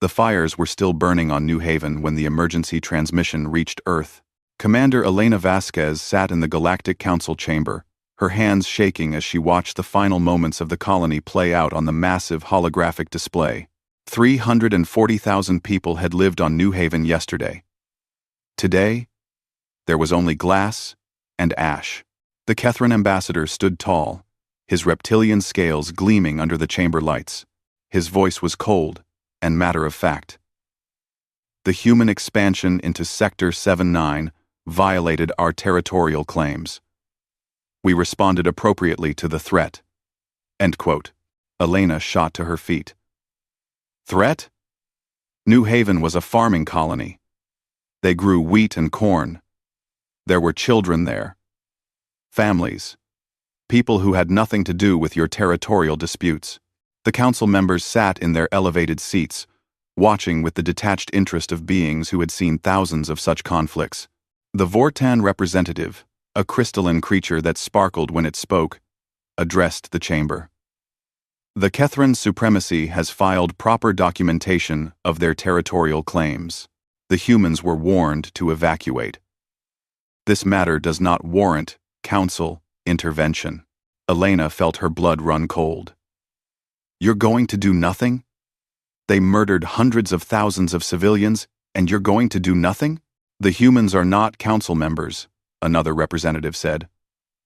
The fires were still burning on New Haven when the emergency transmission reached Earth. Commander Elena Vasquez sat in the Galactic Council chamber, her hands shaking as she watched the final moments of the colony play out on the massive holographic display. 340,000 people had lived on New Haven yesterday. Today, there was only glass and ash. The Kethran ambassador stood tall, his reptilian scales gleaming under the chamber lights. His voice was cold and matter-of-fact. The human expansion into Sector 7-9 violated our territorial claims. We responded appropriately to the threat. End quote. Elena shot to her feet. Threat? New Haven was a farming colony. They grew wheat and corn. There were children there. Families. People who had nothing to do with your territorial disputes. The council members sat in their elevated seats, watching with the detached interest of beings who had seen thousands of such conflicts. The Vortan representative, a crystalline creature that sparkled when it spoke, addressed the chamber. The Kethran supremacy has filed proper documentation of their territorial claims. The humans were warned to evacuate. This matter does not warrant council intervention. Elena felt her blood run cold. You're going to do nothing? They murdered hundreds of thousands of civilians, and you're going to do nothing? The humans are not council members, another representative said.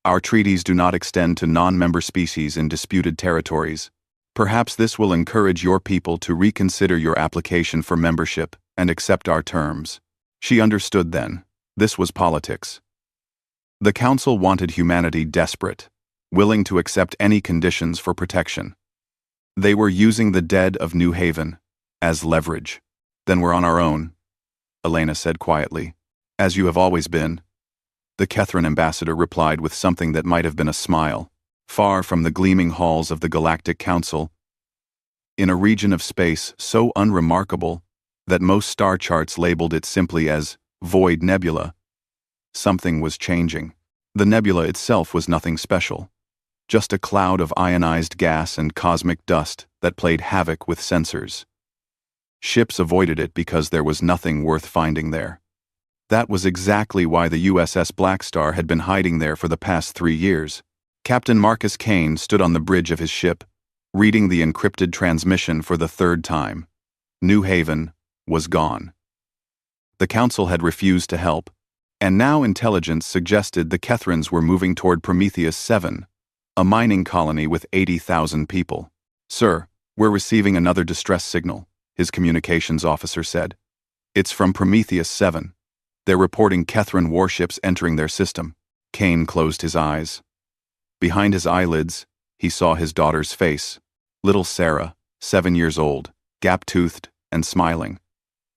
Our treaties do not extend to non-member species in disputed territories. Perhaps this will encourage your people to reconsider your application for membership and accept our terms. She understood then. This was politics. The council wanted humanity desperate, willing to accept any conditions for protection. They were using the dead of New Haven as leverage. Then we're on our own, Elena said quietly. As you have always been. The Kethran ambassador replied with something that might have been a smile. Far from the gleaming halls of the Galactic Council, in a region of space so unremarkable that most star charts labeled it simply as Void Nebula, something was changing. The nebula itself was nothing special, just a cloud of ionized gas and cosmic dust that played havoc with sensors. Ships avoided it because there was nothing worth finding there. That was exactly why the USS Blackstar had been hiding there for the past 3 years. Captain Marcus Kane stood on the bridge of his ship, reading the encrypted transmission for the 3rd time. New Haven was gone. The council had refused to help, and now intelligence suggested the Kethrans were moving toward Prometheus 7, a mining colony with 80,000 people. Sir, we're receiving another distress signal, his communications officer said. It's from Prometheus 7. They're reporting Kethran warships entering their system. Kane closed his eyes. Behind his eyelids, he saw his daughter's face, little Sarah, 7 years old, gap-toothed and smiling.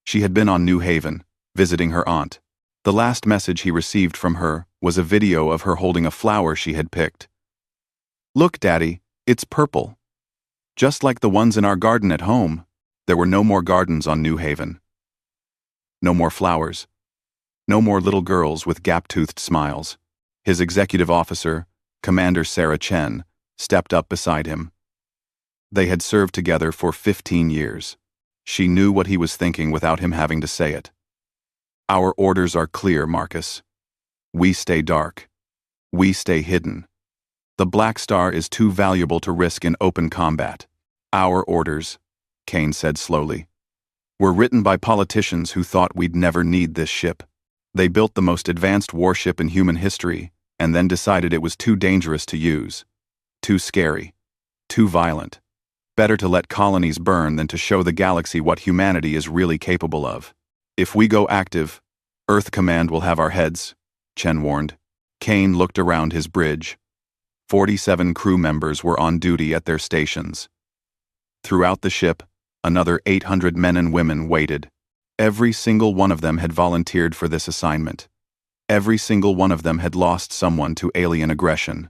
She had been on New Haven, visiting her aunt. The last message he received from her was a video of her holding a flower she had picked. Look, Daddy, it's purple. Just like the ones in our garden at home. There were no more gardens on New Haven. No more flowers. No more little girls with gap-toothed smiles. His executive officer, Commander Sarah Chen, stepped up beside him. They had served together for 15 years. She knew what he was thinking without him having to say it. Our orders are clear, Marcus. We stay dark. We stay hidden. The Blackstar is too valuable to risk in open combat. Our orders, Kane said slowly, were written by politicians who thought we'd never need this ship. They built the most advanced warship in human history and then decided it was too dangerous to use. Too scary. Too violent. Better to let colonies burn than to show the galaxy what humanity is really capable of. If we go active, Earth Command will have our heads, Chen warned. Kane looked around his bridge. 47 crew members were on duty at their stations. Throughout the ship, another 800 men and women waited. Every single one of them had volunteered for this assignment. Every single one of them had lost someone to alien aggression.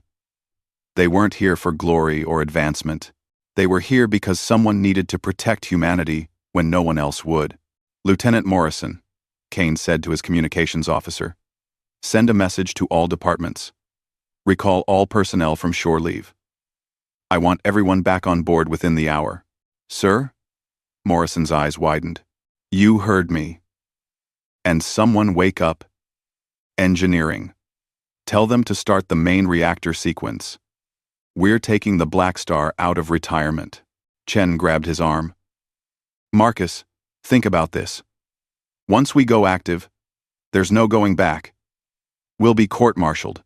They weren't here for glory or advancement. They were here because someone needed to protect humanity when no one else would. Lieutenant Morrison, Kane said to his communications officer, send a message to all departments. Recall all personnel from shore leave. I want everyone back on board within the hour. Sir? Morrison's eyes widened. You heard me. And someone wake up. Engineering. Tell them to start the main reactor sequence. We're taking the Blackstar out of retirement. Chen grabbed his arm. Marcus, think about this. Once we go active, there's no going back. We'll be court-martialed.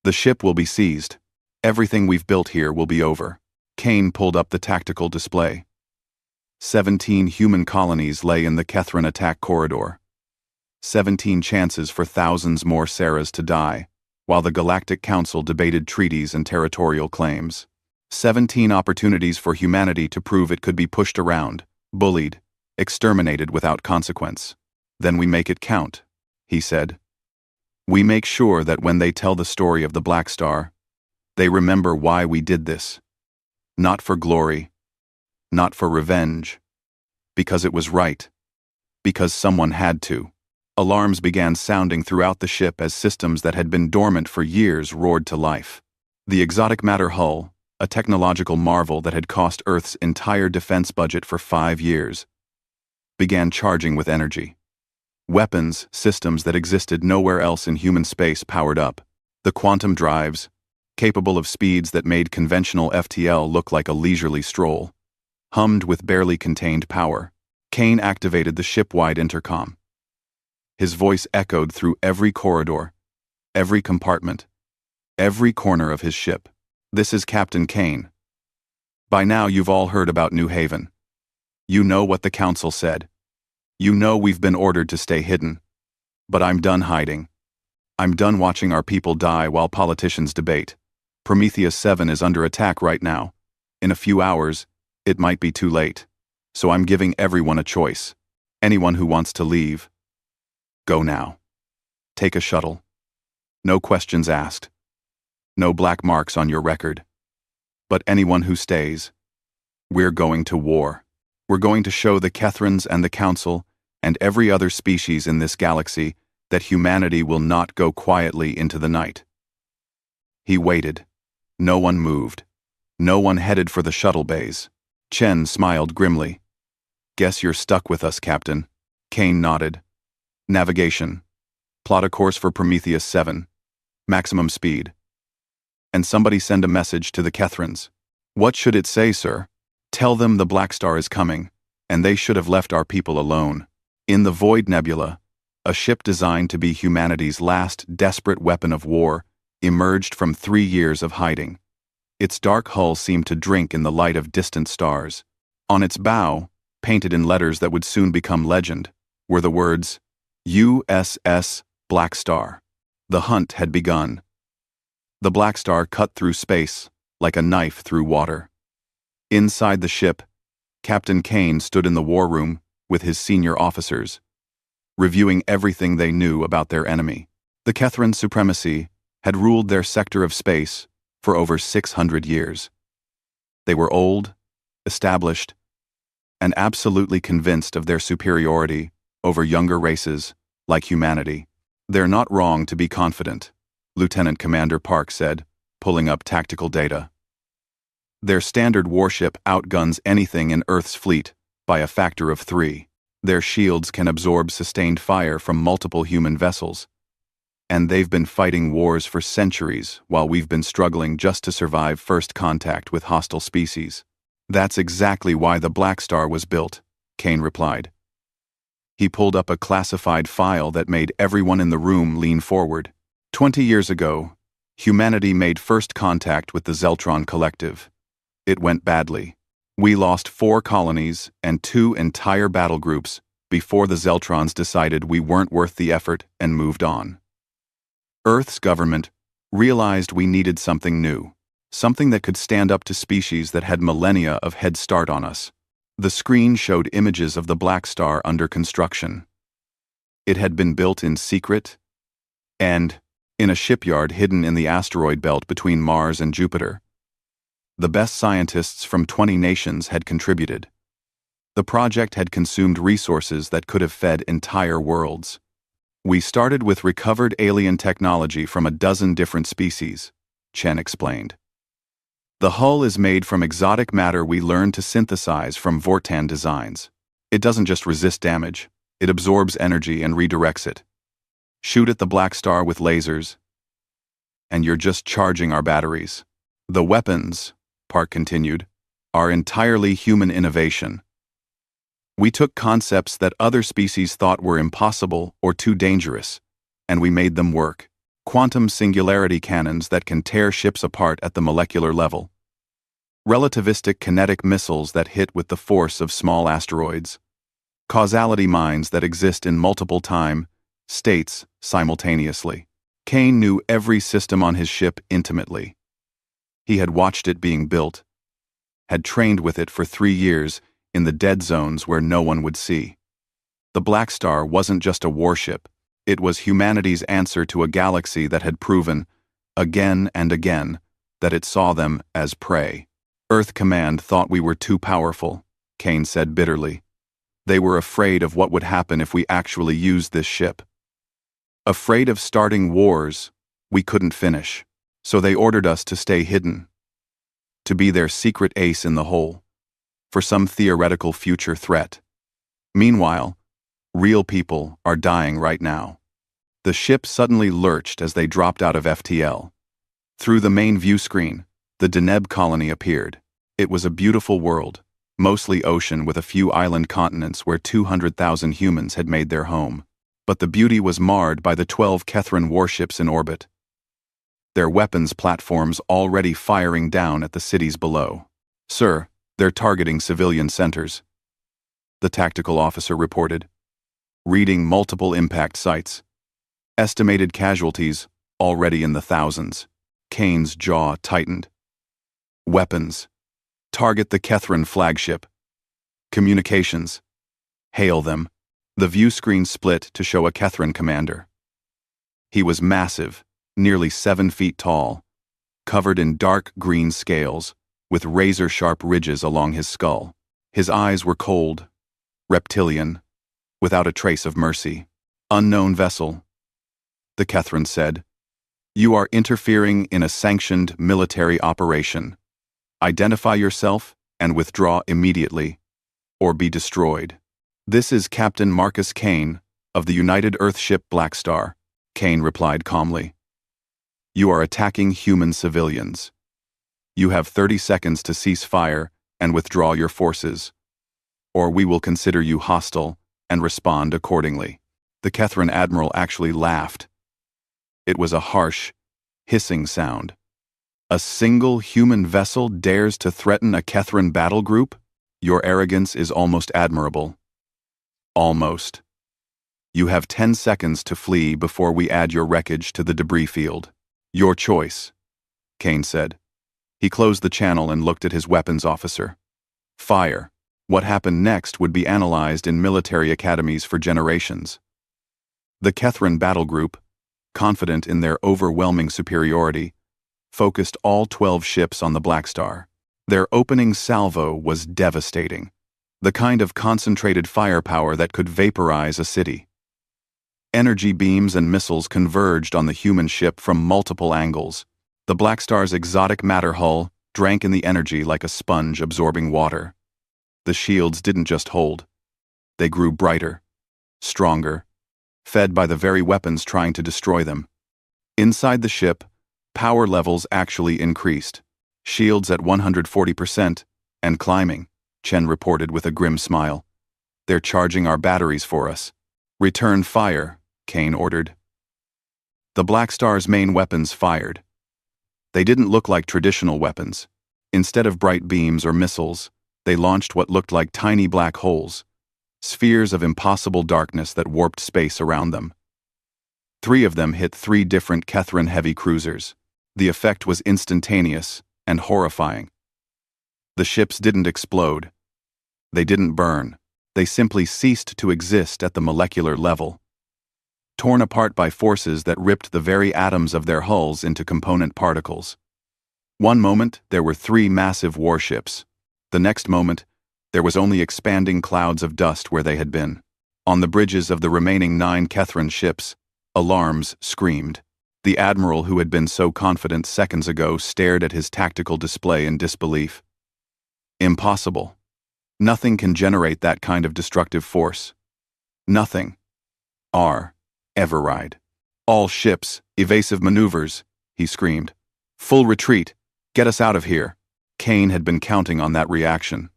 The ship will be seized. Everything we've built here will be over. Kane pulled up the tactical display. 17 human colonies lay in the Kethran attack corridor. 17 chances for thousands more Sarahs to die, while the Galactic Council debated treaties and territorial claims. 17 opportunities for humanity to prove it could be pushed around, bullied, exterminated without consequence. Then we make it count, he said. We make sure that when they tell the story of the Blackstar, they remember why we did this. Not for glory, not for revenge, because it was right, because someone had to. Alarms began sounding throughout the ship as systems that had been dormant for years roared to life. The exotic matter hull, a technological marvel that had cost Earth's entire defense budget for 5 years, began charging with energy. Weapons, systems that existed nowhere else in human space powered up. The quantum drives, capable of speeds that made conventional FTL look like a leisurely stroll, hummed with barely contained power. Kane activated the ship-wide intercom. His voice echoed through every corridor, every compartment, every corner of his ship. This is Captain Kane. By now you've all heard about New Haven. You know what the Council said. You know we've been ordered to stay hidden. But I'm done hiding. I'm done watching our people die while politicians debate. Prometheus 7 is under attack right now. In a few hours, it might be too late. So I'm giving everyone a choice. Anyone who wants to leave, go now. Take a shuttle. No questions asked. No black marks on your record. But anyone who stays, we're going to war. We're going to show the Kethrans and the Council and every other species in this galaxy that humanity will not go quietly into the night. He waited. No one moved. No one headed for the shuttle bays. Chen smiled grimly. Guess you're stuck with us, Captain. Kane nodded. Navigation. Plot a course for Prometheus 7. Maximum speed. And somebody send a message to the Kethrans. What should it say, sir? Tell them the Blackstar is coming, and they should have left our people alone. In the Void Nebula, a ship designed to be humanity's last desperate weapon of war emerged from 3 years of hiding. Its dark hull seemed to drink in the light of distant stars. On its bow, painted in letters that would soon become legend, were the words, USS Blackstar. The hunt had begun. The Blackstar cut through space like a knife through water. Inside the ship, Captain Kane stood in the war room with his senior officers, reviewing everything they knew about their enemy. The Kethran supremacy had ruled their sector of space for over 600 years. They were old, established, and absolutely convinced of their superiority over younger races like humanity. They're not wrong to be confident, Lieutenant Commander Park said, pulling up tactical data. Their standard warship outguns anything in Earth's fleet by a factor of 3. Their shields can absorb sustained fire from multiple human vessels. And they've been fighting wars for centuries while we've been struggling just to survive first contact with hostile species. That's exactly why the Blackstar was built, Kane replied. He pulled up a classified file that made everyone in the room lean forward. 20 years ago, humanity made first contact with the Zeltron Collective. It went badly. We lost 4 colonies and 2 entire battle groups before the Zeltrons decided we weren't worth the effort and moved on. Earth's government realized we needed something new, something that could stand up to species that had millennia of head start on us. The screen showed images of the Blackstar under construction. It had been built in secret and in a shipyard hidden in the asteroid belt between Mars and Jupiter. The best scientists from 20 nations had contributed. The project had consumed resources that could have fed entire worlds. We started with recovered alien technology from a dozen different species, Chen explained. The hull is made from exotic matter we learned to synthesize from Vortan designs. It doesn't just resist damage, it absorbs energy and redirects it. Shoot at the Blackstar with lasers, and you're just charging our batteries. The weapons, Park continued, are entirely human innovation. We took concepts that other species thought were impossible or too dangerous, and we made them work. Quantum singularity cannons that can tear ships apart at the molecular level. Relativistic kinetic missiles that hit with the force of small asteroids. Causality mines that exist in multiple time states simultaneously. Kane knew every system on his ship intimately. He had watched it being built, had trained with it for 3 years in the dead zones where no one would see. The Blackstar wasn't just a warship, it was humanity's answer to a galaxy that had proven, again and again, that it saw them as prey. Earth Command thought we were too powerful, Kane said bitterly. They were afraid of what would happen if we actually used this ship. Afraid of starting wars we couldn't finish, so they ordered us to stay hidden. To be their secret ace in the hole, for some theoretical future threat. Meanwhile, real people are dying right now. The ship suddenly lurched as they dropped out of FTL. Through the main view screen, the Deneb colony appeared. It was a beautiful world, mostly ocean with a few island continents where 200,000 humans had made their home. But the beauty was marred by the 12 Kethran warships in orbit. Their weapons platforms already firing down at the cities below. Sir, they're targeting civilian centers, the tactical officer reported. Reading multiple impact sites. Estimated casualties already in the thousands. Kane's jaw tightened. Weapons. Target the Kethran flagship. Communications. Hail them. The view screen split to show a Kethran commander. He was massive, nearly 7 feet tall, covered in dark green scales, with razor-sharp ridges along his skull. His eyes were cold, reptilian, without a trace of mercy. Unknown vessel, the Kethran said. You are interfering in a sanctioned military operation. Identify yourself and withdraw immediately, or be destroyed. This is Captain Marcus Kane, of the United Earth ship Blackstar, Kane replied calmly. You are attacking human civilians. You have 30 seconds to cease fire and withdraw your forces, or we will consider you hostile and respond accordingly. The Kethran admiral actually laughed. It was a harsh, hissing sound. A single human vessel dares to threaten a Kethran battle group? Your arrogance is almost admirable. Almost. You have 10 seconds to flee before we add your wreckage to the debris field. Your choice, Kane said. He closed the channel and looked at his weapons officer. Fire. What happened next would be analyzed in military academies for generations. The Kethran battle group, confident in their overwhelming superiority, focused all 12 ships on the Blackstar. Their opening salvo was devastating, the kind of concentrated firepower that could vaporize a city. Energy beams and missiles converged on the human ship from multiple angles. The Blackstar's exotic matter hull drank in the energy like a sponge absorbing water. The shields didn't just hold. They grew brighter, stronger, fed by the very weapons trying to destroy them. Inside the ship, power levels actually increased. Shields at 140% and climbing, Chen reported with a grim smile. They're charging our batteries for us. Return fire, Kane ordered. The Blackstar's main weapons fired. They didn't look like traditional weapons. Instead of bright beams or missiles, they launched what looked like tiny black holes, spheres of impossible darkness that warped space around them. 3 of them hit 3 different Kethran heavy cruisers. The effect was instantaneous and horrifying. The ships didn't explode. They didn't burn. They simply ceased to exist at the molecular level, torn apart by forces that ripped the very atoms of their hulls into component particles. One moment, there were 3 massive warships. The next moment, there was only expanding clouds of dust where they had been. On the bridges of the remaining 9 Kethran ships, alarms screamed. The admiral who had been so confident seconds ago stared at his tactical display in disbelief. Impossible. Nothing can generate that kind of destructive force. Nothing. Everride. All ships, evasive maneuvers, he screamed. Full retreat. Get us out of here. Kane had been counting on that reaction.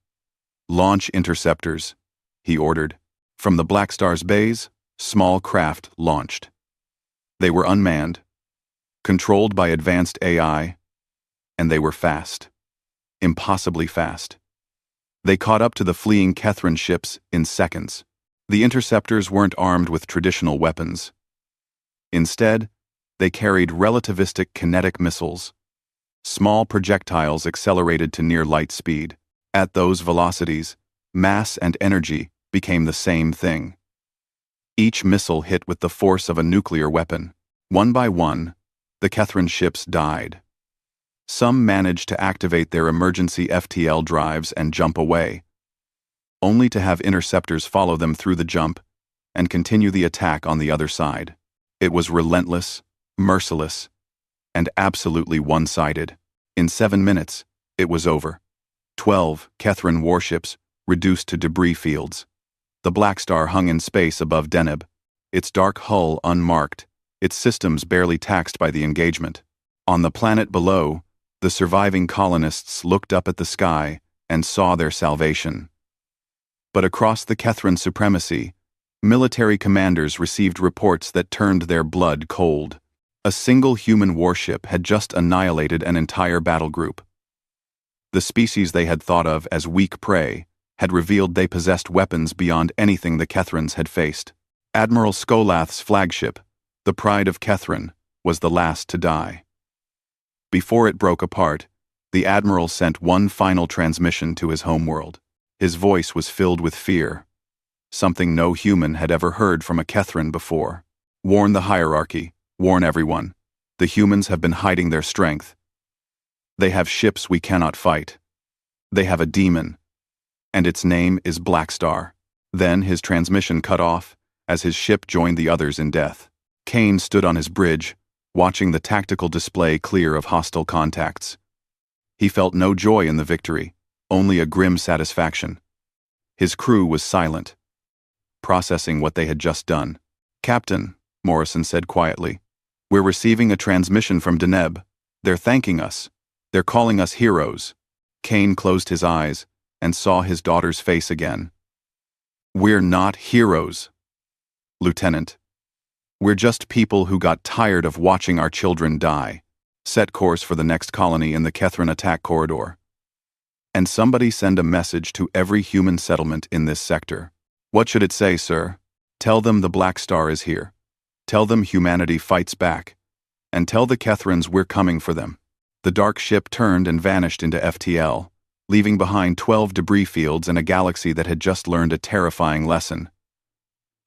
Launch interceptors, he ordered. From the Blackstar's bays, small craft launched. They were unmanned, controlled by advanced AI, and they were fast. Impossibly fast. They caught up to the fleeing Kethran ships in seconds. The interceptors weren't armed with traditional weapons. Instead, they carried relativistic kinetic missiles. Small projectiles accelerated to near light speed. At those velocities, mass and energy became the same thing. Each missile hit with the force of a nuclear weapon. One by one, the Kethran ships died. Some managed to activate their emergency FTL drives and jump away, only to have interceptors follow them through the jump and continue the attack on the other side. It was relentless, merciless, and absolutely one-sided. In 7 minutes, it was over. 12 Kethran warships reduced to debris fields. The Blackstar hung in space above Deneb, its dark hull unmarked, its systems barely taxed by the engagement. On the planet below, the surviving colonists looked up at the sky and saw their salvation. But across the Kethran supremacy, military commanders received reports that turned their blood cold. A single human warship had just annihilated an entire battle group. The species they had thought of as weak prey had revealed they possessed weapons beyond anything the Kethrans had faced. Admiral Skolath's flagship, the Pride of Kethran, was the last to die. Before it broke apart, the Admiral sent one final transmission to his homeworld. His voice was filled with fear, something no human had ever heard from a Kethran before. Warn the hierarchy, warn everyone. The humans have been hiding their strength. They have ships we cannot fight. They have a demon, and its name is Blackstar. Then his transmission cut off as his ship joined the others in death. Kane stood on his bridge, watching the tactical display clear of hostile contacts. He felt no joy in the victory, only a grim satisfaction. His crew was silent, processing what they had just done. "Captain," Morrison said quietly, "we're receiving a transmission from Deneb. They're thanking us. They're calling us heroes." Kane closed his eyes and saw his daughter's face again. "We're not heroes, Lieutenant. We're just people who got tired of watching our children die. Set course for the next colony in the Kethran attack corridor. And somebody send a message to every human settlement in this sector." "What should it say, sir?" "Tell them the Blackstar is here. Tell them humanity fights back. And tell the Kethrans we're coming for them." The dark ship turned and vanished into FTL, leaving behind 12 debris fields and a galaxy that had just learned a terrifying lesson.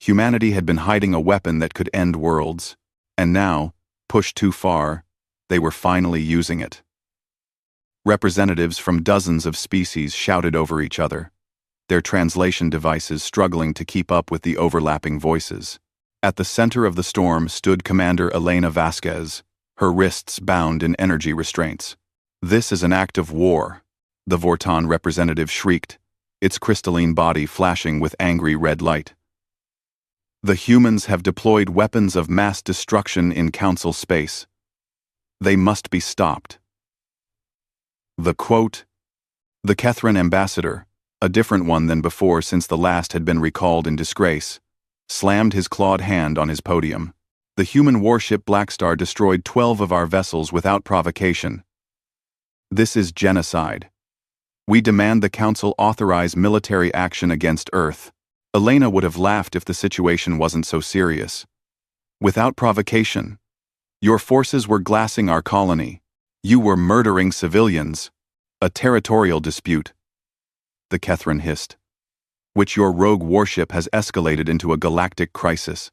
Humanity had been hiding a weapon that could end worlds, and now, pushed too far, they were finally using it. Representatives from dozens of species shouted over each other, their translation devices struggling to keep up with the overlapping voices. At the center of the storm stood Commander Elena Vasquez, her wrists bound in energy restraints. "This is an act of war," the Vorton representative shrieked, its crystalline body flashing with angry red light. "The humans have deployed weapons of mass destruction in Council space. They must be stopped." The Kethran ambassador, a different one than before since the last had been recalled in disgrace, slammed his clawed hand on his podium. "The human warship Blackstar destroyed 12 of our vessels without provocation. This is genocide. We demand the Council authorize military action against Earth." Elena would have laughed if the situation wasn't so serious. "Without provocation. Your forces were glassing our colony. You were murdering civilians. A territorial dispute," the Kethran hissed, "which your rogue warship has escalated into a galactic crisis.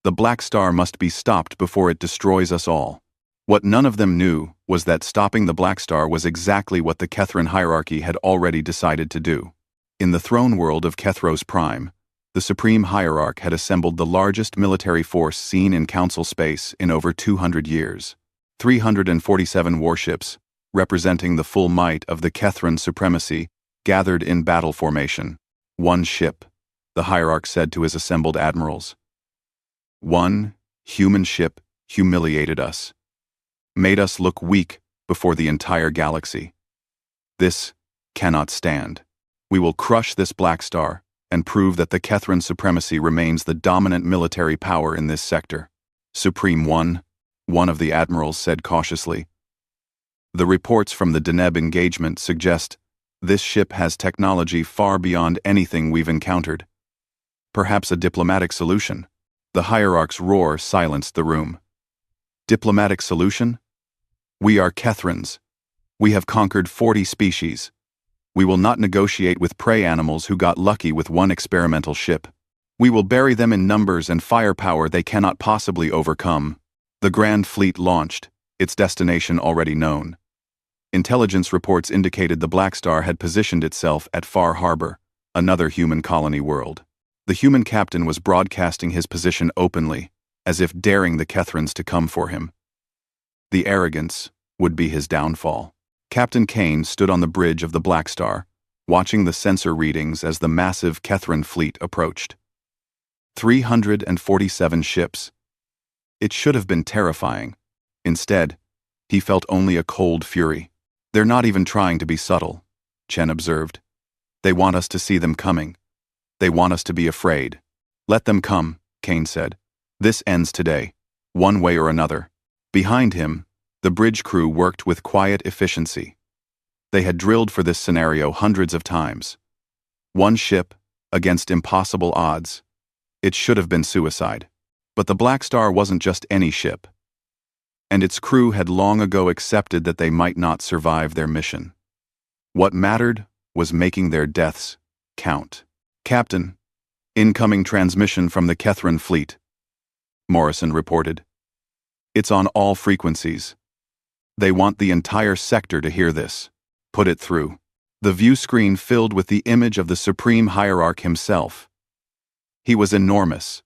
The Blackstar must be stopped before it destroys us all." What none of them knew was that stopping the Blackstar was exactly what the Kethran hierarchy had already decided to do. In the throne world of Kethros Prime, the Supreme Hierarch had assembled the largest military force seen in Council space in over 200 years. 347 warships, representing the full might of the Kethran supremacy, gathered in battle formation. One ship, the Hierarch said to his assembled admirals. One human ship humiliated us, made us look weak before the entire galaxy. This cannot stand. We will crush this Blackstar and prove that the Kethran supremacy remains the dominant military power in this sector. Supreme One of the admirals said cautiously. The reports from the Deneb engagement suggest this ship has technology far beyond anything we've encountered. Perhaps a diplomatic solution. The Hierarch's roar silenced the room. Diplomatic solution? We are Kethrans. We have conquered 40 species. We will not negotiate with prey animals who got lucky with one experimental ship. We will bury them in numbers and firepower they cannot possibly overcome. The Grand Fleet launched, its destination already known. Intelligence reports indicated the Blackstar had positioned itself at Far Harbor, another human colony world. The human captain was broadcasting his position openly, as if daring the Kethrans to come for him. The arrogance would be his downfall. Captain Kane stood on the bridge of the Blackstar, watching the sensor readings as the massive Kethran fleet approached. 347 ships. It should have been terrifying. Instead, he felt only a cold fury. They're not even trying to be subtle, Chen observed. They want us to see them coming. They want us to be afraid. Let them come, Kane said. This ends today, one way or another. Behind him, the bridge crew worked with quiet efficiency. They had drilled for this scenario hundreds of times. One ship against impossible odds. It should have been suicide. But the Blackstar wasn't just any ship. And its crew had long ago accepted that they might not survive their mission. What mattered was making their deaths count. Captain, incoming transmission from the Kethran fleet, Morrison reported. It's on all frequencies. They want the entire sector to hear this. Put it through. The view screen filled with the image of the Supreme Hierarch himself. He was enormous,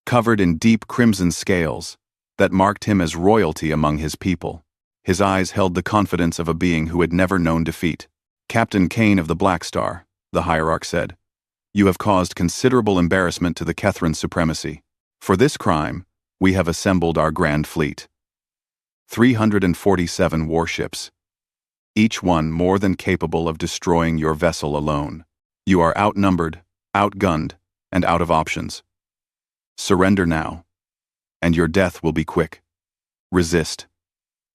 covered in deep crimson scales that marked him as royalty among his people. His eyes held the confidence of a being who had never known defeat. Captain Kane of the Blackstar, the Hierarch said, you have caused considerable embarrassment to the Kethran supremacy. For this crime, we have assembled our Grand Fleet. 347 warships. Each one more than capable of destroying your vessel alone. You are outnumbered, outgunned, and out of options. Surrender now, and your death will be quick. Resist,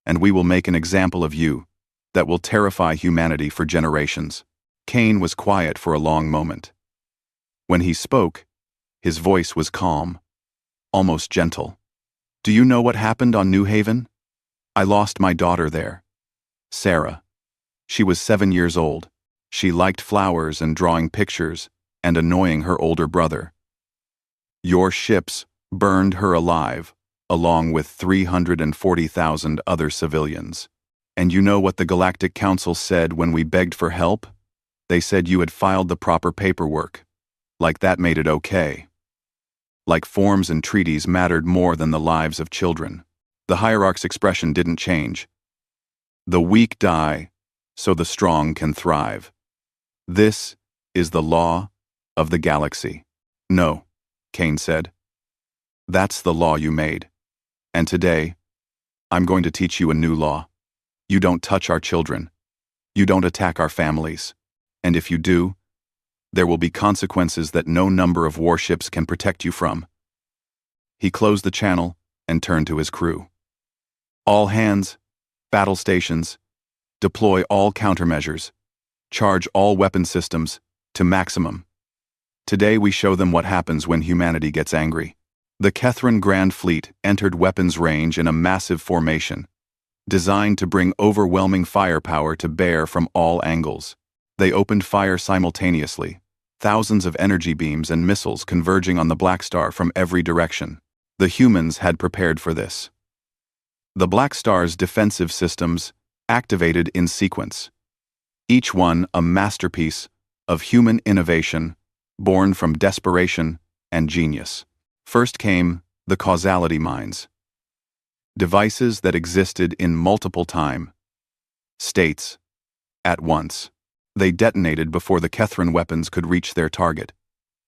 and we will make an example of you that will terrify humanity for generations. Kane was quiet for a long moment. When he spoke, his voice was calm, almost gentle. Do you know what happened on New Haven? I lost my daughter there. Sarah. She was 7 years old. She liked flowers and drawing pictures and annoying her older brother. Your ships burned her alive, along with 340,000 other civilians. And you know what the Galactic Council said when we begged for help? They said you had filed the proper paperwork. Like that made it okay. Like forms and treaties mattered more than the lives of children. The Hierarch's expression didn't change. The weak die, so the strong can thrive. This is the law of the galaxy. No, Kane said. That's the law you made. And today, I'm going to teach you a new law. You don't touch our children. You don't attack our families. And if you do, there will be consequences that no number of warships can protect you from. He closed the channel and turned to his crew. All hands, battle stations, deploy all countermeasures, charge all weapon systems to maximum. Today we show them what happens when humanity gets angry. The Kethran Grand Fleet entered weapons range in a massive formation, designed to bring overwhelming firepower to bear from all angles. They opened fire simultaneously, thousands of energy beams and missiles converging on the Blackstar from every direction. The humans had prepared for this. The Blackstar's defensive systems activated in sequence, each one a masterpiece of human innovation born from desperation and genius. First came the causality mines, devices that existed in multiple time states at once. They detonated before the Kethran weapons could reach their target,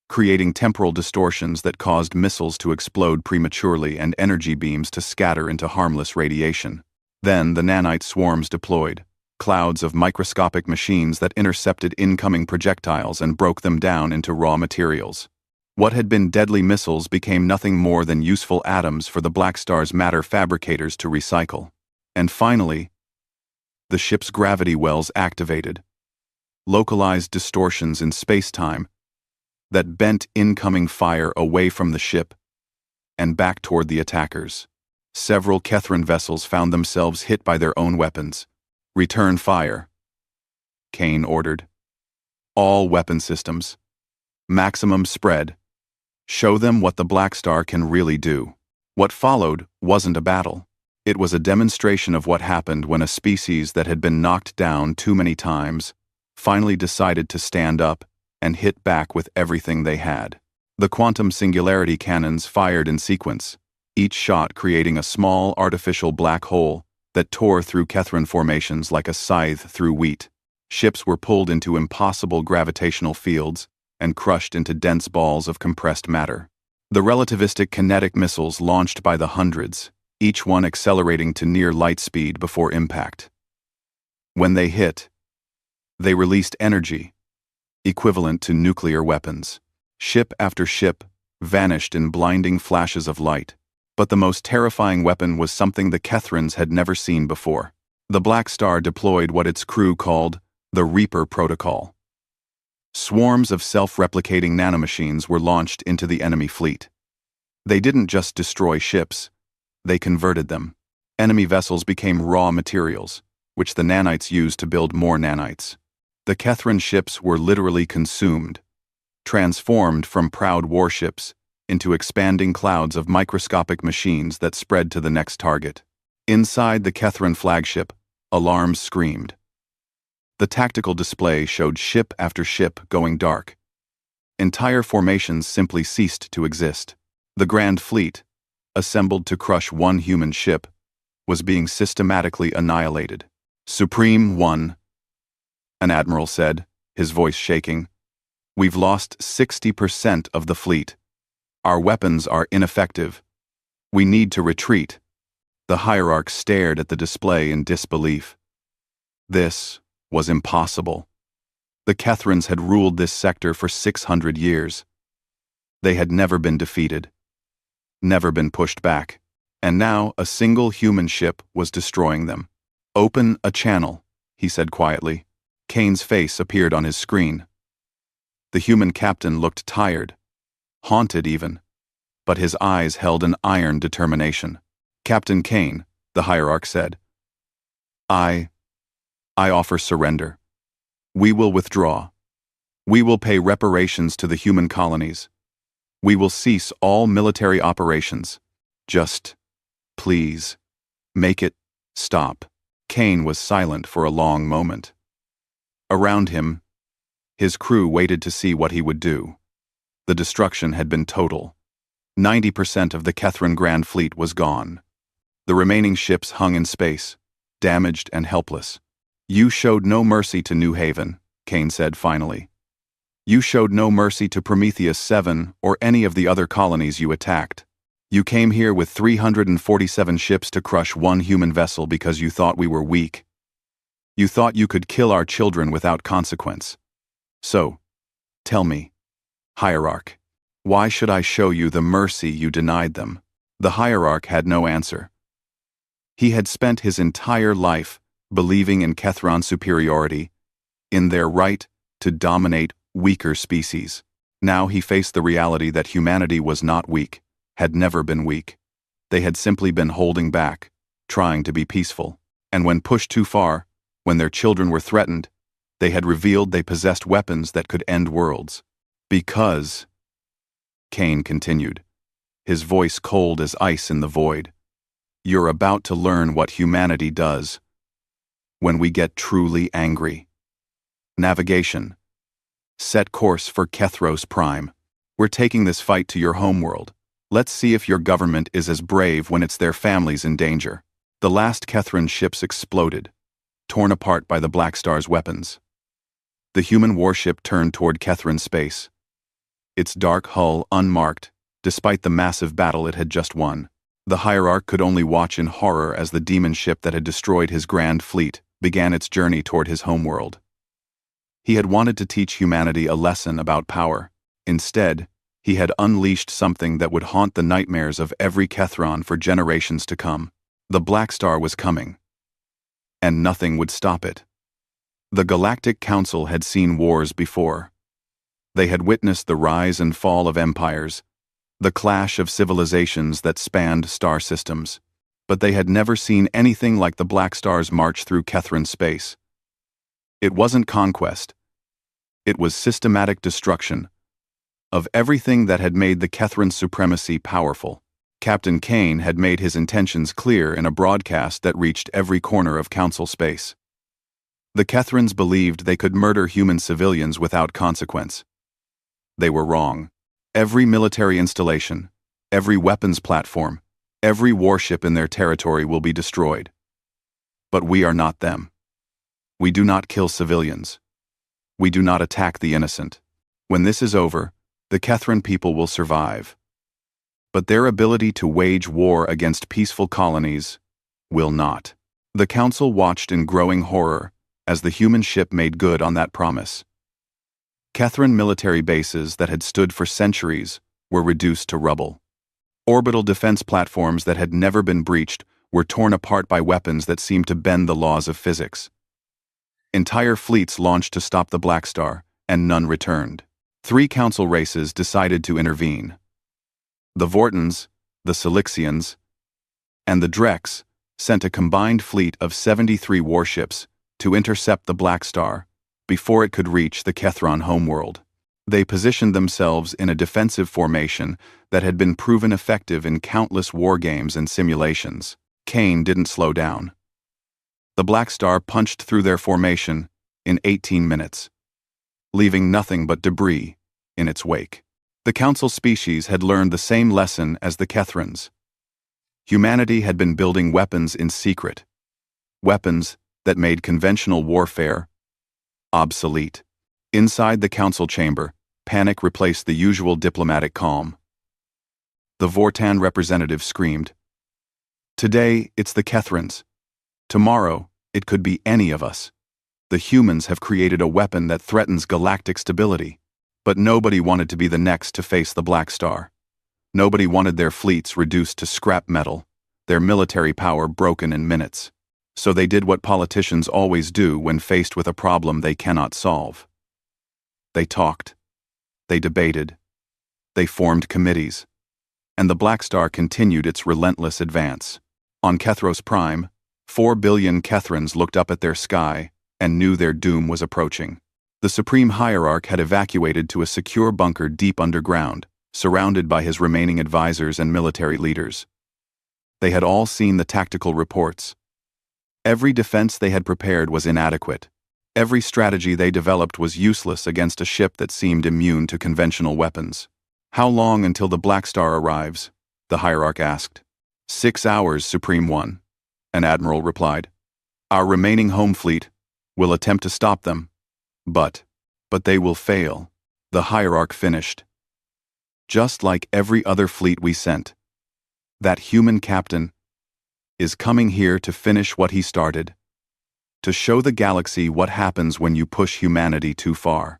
creating temporal distortions that caused missiles to explode prematurely and energy beams to scatter into harmless radiation. Then the nanite swarms deployed, clouds of microscopic machines that intercepted incoming projectiles and broke them down into raw materials. What had been deadly missiles became nothing more than useful atoms for the Blackstar's matter fabricators to recycle. And finally, the ship's gravity wells activated, localized distortions in space-time that bent incoming fire away from the ship and back toward the attackers. Several Kethran vessels found themselves hit by their own weapons. "Return fire," Kane ordered. "All weapon systems. Maximum spread. Show them what the Blackstar can really do." What followed wasn't a battle. It was a demonstration of what happened when a species that had been knocked down too many times finally decided to stand up and hit back with everything they had. The quantum singularity cannons fired in sequence, each shot creating a small artificial black hole that tore through Kethran formations like a scythe through wheat. Ships were pulled into impossible gravitational fields and crushed into dense balls of compressed matter. The relativistic kinetic missiles launched by the hundreds, each one accelerating to near light speed before impact. When they hit, they released energy, equivalent to nuclear weapons. Ship after ship vanished in blinding flashes of light. But the most terrifying weapon was something the Kethrans had never seen before. The Blackstar deployed what its crew called the Reaper Protocol. Swarms of self-replicating nanomachines were launched into the enemy fleet. They didn't just destroy ships, they converted them. Enemy vessels became raw materials, which the nanites used to build more nanites. The Kethran ships were literally consumed, transformed from proud warships into expanding clouds of microscopic machines that spread to the next target. Inside the Kethran flagship, alarms screamed. The tactical display showed ship after ship going dark. Entire formations simply ceased to exist. The Grand Fleet, assembled to crush one human ship, was being systematically annihilated. "Supreme One," an admiral said, his voice shaking. "We've lost 60% of the fleet. Our weapons are ineffective. We need to retreat." The hierarch stared at the display in disbelief. This was impossible. The Kethrans had ruled this sector for 600 years. They had never been defeated, never been pushed back, and now a single human ship was destroying them. "Open a channel," he said quietly. Kane's face appeared on his screen. The human captain looked tired, haunted even, but his eyes held an iron determination. "Captain Kane," the hierarch said, I offer surrender. We will withdraw. We will pay reparations to the human colonies. We will cease all military operations. Just, please, make it stop." Kane was silent for a long moment. Around him, his crew waited to see what he would do. The destruction had been total. 90% of the Kethran Grand Fleet was gone. The remaining ships hung in space, damaged and helpless. "You showed no mercy to New Haven," Kane said finally. "You showed no mercy to Prometheus 7 or any of the other colonies you attacked. You came here with 347 ships to crush one human vessel because you thought we were weak. You thought you could kill our children without consequence. So, tell me, hierarch, why should I show you the mercy you denied them?" The hierarch had no answer. He had spent his entire life believing in Kethran superiority, in their right to dominate weaker species. Now he faced the reality that humanity was not weak, had never been weak. They had simply been holding back, trying to be peaceful. And when pushed too far, when their children were threatened, they had revealed they possessed weapons that could end worlds. "Because," Kane continued, his voice cold as ice in the void, "you're about to learn what humanity does when we get truly angry. Navigation, Set course for Kethros Prime. We're taking this fight to your homeworld. Let's see if your government is as brave when it's their families in danger. The last Kethran ships exploded, torn apart by the Blackstar's weapons. The human warship turned toward Kethran space, its dark hull unmarked, despite the massive battle it had just won. The hierarch could only watch in horror as the demon ship that had destroyed his grand fleet began its journey toward his homeworld. He had wanted to teach humanity a lesson about power. Instead, he had unleashed something that would haunt the nightmares of every Kethran for generations to come. The Blackstar was coming, and nothing would stop it. The Galactic Council had seen wars before. They had witnessed the rise and fall of empires, the clash of civilizations that spanned star systems, but they had never seen anything like the Blackstar's march through Kethran space. It wasn't conquest. It was systematic destruction of everything that had made the Kethran supremacy powerful. Captain Kane had made his intentions clear in a broadcast that reached every corner of Council space. The Kethrans believed they could murder human civilians without consequence. They were wrong. Every military installation, every weapons platform, every warship in their territory will be destroyed. But we are not them. We do not kill civilians. We do not attack the innocent. When this is over, the Kethran people will survive. But their ability to wage war against peaceful colonies will not. The Council watched in growing horror as the human ship made good on that promise. Kethran military bases that had stood for centuries were reduced to rubble. Orbital defense platforms that had never been breached were torn apart by weapons that seemed to bend the laws of physics. Entire fleets launched to stop the Blackstar, and none returned. 3 Council races decided to intervene. The Vortons, the Silixians, and the Drex sent a combined fleet of 73 warships to intercept the Blackstar before it could reach the Kethran homeworld. They positioned themselves in a defensive formation that had been proven effective in countless war games and simulations. Kane didn't slow down. The Blackstar punched through their formation in 18 minutes, leaving nothing but debris in its wake. The Council species had learned the same lesson as the Kethrans. Humanity had been building weapons in secret, weapons that made conventional warfare obsolete. Inside the Council chamber, panic replaced the usual diplomatic calm. The Vortan representative screamed, "Today, it's the Kethrans. Tomorrow, it could be any of us. The humans have created a weapon that threatens galactic stability. But nobody wanted to be the next to face the Blackstar. Nobody wanted their fleets reduced to scrap metal, their military power broken in minutes. So they did what politicians always do when faced with a problem they cannot solve. They talked. They debated. They formed committees. And the Blackstar continued its relentless advance. On Kethros Prime, 4 billion Kethrans looked up at their sky and knew their doom was approaching. The Supreme Hierarch had evacuated to a secure bunker deep underground, surrounded by his remaining advisors and military leaders. They had all seen the tactical reports. Every defense they had prepared was inadequate. Every strategy they developed was useless against a ship that seemed immune to conventional weapons. "How long until the Blackstar arrives?" the Hierarch asked. 6 hours, Supreme One," an admiral replied. "Our remaining home fleet will attempt to stop them. But they will fail," the Hierarch finished. "Just like every other fleet we sent. That human captain is coming here to finish what he started, to show the galaxy what happens when you push humanity too far."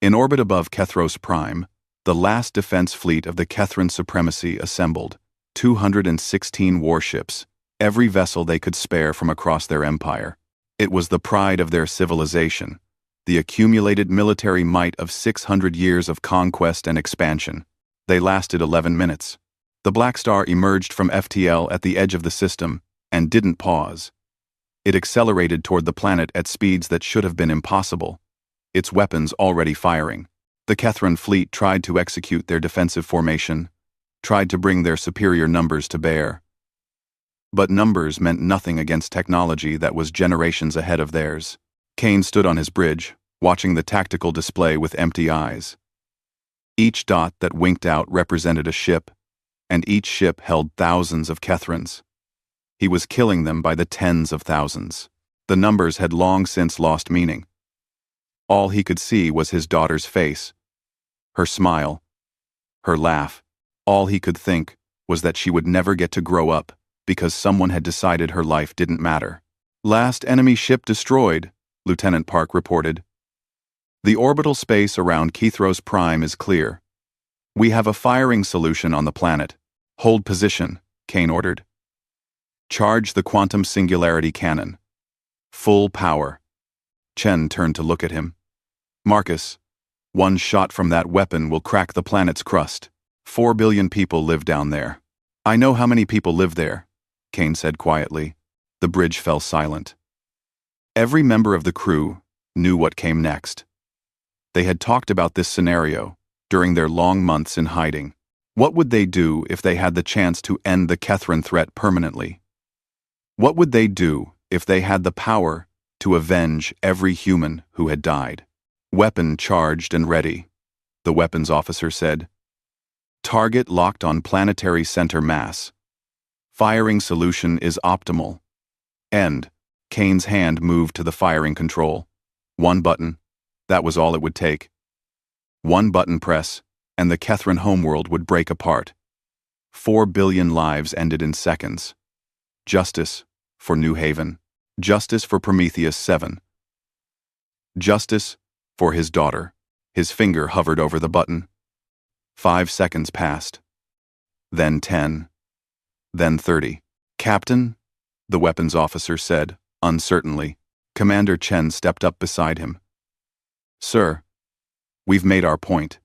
In orbit above Kethros Prime, the last defense fleet of the Kethran supremacy assembled, 216 warships, every vessel they could spare from across their empire. It was the pride of their civilization, the accumulated military might of 600 years of conquest and expansion. They lasted 11 minutes. The Blackstar emerged from FTL at the edge of the system and didn't pause. It accelerated toward the planet at speeds that should have been impossible, its weapons already firing. The Kethran fleet tried to execute their defensive formation, tried to bring their superior numbers to bear. But numbers meant nothing against technology that was generations ahead of theirs. Kane stood on his bridge, watching the tactical display with empty eyes. Each dot that winked out represented a ship, and each ship held thousands of Kethrans. He was killing them by the tens of thousands. The numbers had long since lost meaning. All he could see was his daughter's face, her smile, her laugh. All he could think was that she would never get to grow up because someone had decided her life didn't matter. "Last enemy ship destroyed," Lieutenant Park reported. "The orbital space around Kethros Prime is clear. We have a firing solution on the planet. Hold position," Kane ordered. "Charge the quantum singularity cannon. Full power." Chen turned to look at him. "Marcus, one shot from that weapon will crack the planet's crust. 4 billion people live down there." "I know how many people live there," Kane said quietly. The bridge fell silent. Every member of the crew knew what came next. They had talked about this scenario during their long months in hiding. What would they do if they had the chance to end the Kethran threat permanently? What would they do if they had the power to avenge every human who had died? "Weapon charged and ready," the weapons officer said. "Target locked on planetary center mass. Firing solution is optimal." End. Kane's hand moved to the firing control. One button. That was all it would take. One button press, and the Kethran homeworld would break apart. 4 billion lives ended in seconds. Justice for New Haven. Justice for Prometheus 7. Justice for his daughter. His finger hovered over the button. 5 seconds passed. Then 10. Then 30. "Captain," the weapons officer said, uncertainly. Commander Chen stepped up beside him. "Sir, we've made our point.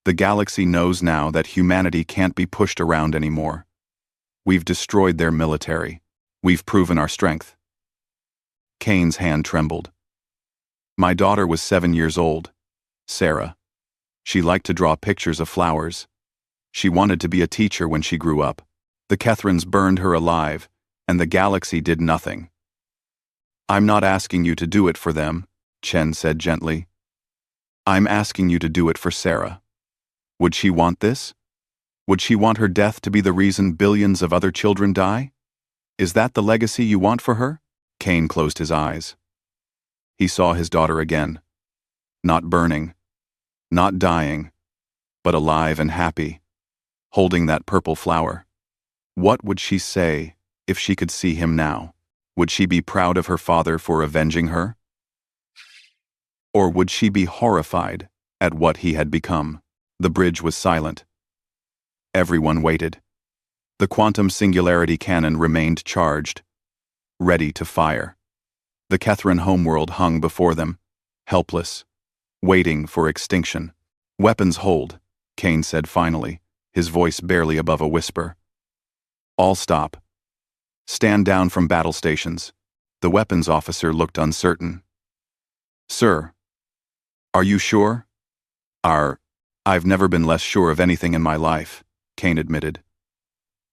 The galaxy knows now that humanity can't be pushed around anymore. We've destroyed their military. We've proven our strength." Kane's hand trembled. "My daughter was 7 years old, Sarah. She liked to draw pictures of flowers. She wanted to be a teacher when she grew up. The Kethrans burned her alive, and the galaxy did nothing." "I'm not asking you to do it for them," Chen said gently. "I'm asking you to do it for Sarah. Would she want this? Would she want her death to be the reason billions of other children die? Is that the legacy you want for her?" Kane closed his eyes. He saw his daughter again. Not burning, not dying, but alive and happy, holding that purple flower. What would she say if she could see him now? Would she be proud of her father for avenging her? Or would she be horrified at what he had become? The bridge was silent. Everyone waited. The quantum singularity cannon remained charged, ready to fire. The Kethran homeworld hung before them, helpless, waiting for extinction. "Weapons hold," Kane said finally, his voice barely above a whisper. "All stop. Stand down from battle stations." The weapons officer looked uncertain. "Sir, are you sure?" I've never been less sure of anything in my life," Kane admitted.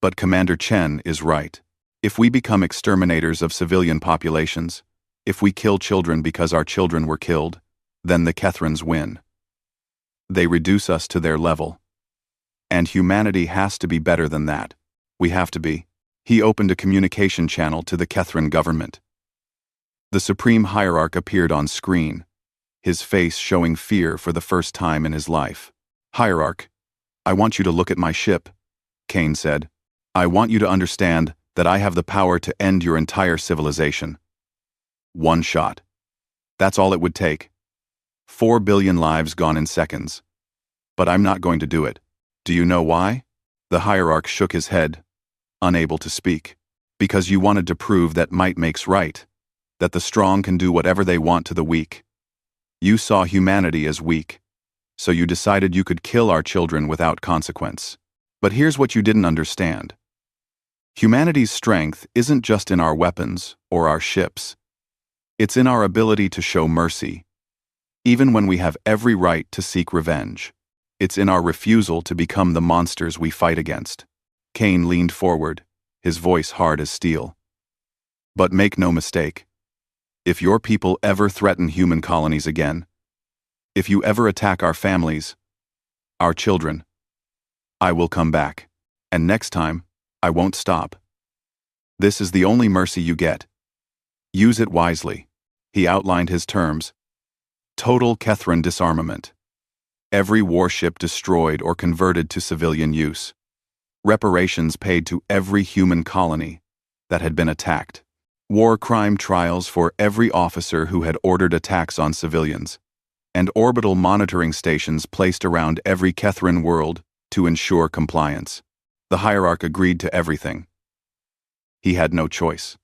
"But Commander Chen is right. If we become exterminators of civilian populations, if we kill children because our children were killed, then the Kethrans win. They reduce us to their level. And humanity has to be better than that. We have to be." He opened a communication channel to the Kethran government. The Supreme Hierarch appeared on screen, his face showing fear for the first time in his life. "Hierarch, I want you to look at my ship," Kane said. "I want you to understand that I have the power to end your entire civilization. One shot. That's all it would take. 4 billion lives gone in seconds. But I'm not going to do it. Do you know why?" The Hierarch shook his head, unable to speak. "Because you wanted to prove that might makes right, that the strong can do whatever they want to the weak. You saw humanity as weak, so you decided you could kill our children without consequence. But here's what you didn't understand. Humanity's strength isn't just in our weapons or our ships. It's in our ability to show mercy, even when we have every right to seek revenge. It's in our refusal to become the monsters we fight against." Kane leaned forward, his voice hard as steel. "But make no mistake. If your people ever threaten human colonies again, If you ever attack our families, our children, I will come back. And next time, I won't stop. This is the only mercy you get. Use it wisely. He outlined his terms. Total Kethran disarmament. Every warship destroyed or converted to civilian use. Reparations paid to every human colony that had been attacked. War crime trials for every officer who had ordered attacks on civilians. And orbital monitoring stations placed around every Kethran world to ensure compliance. The hierarch agreed to everything. He had no choice.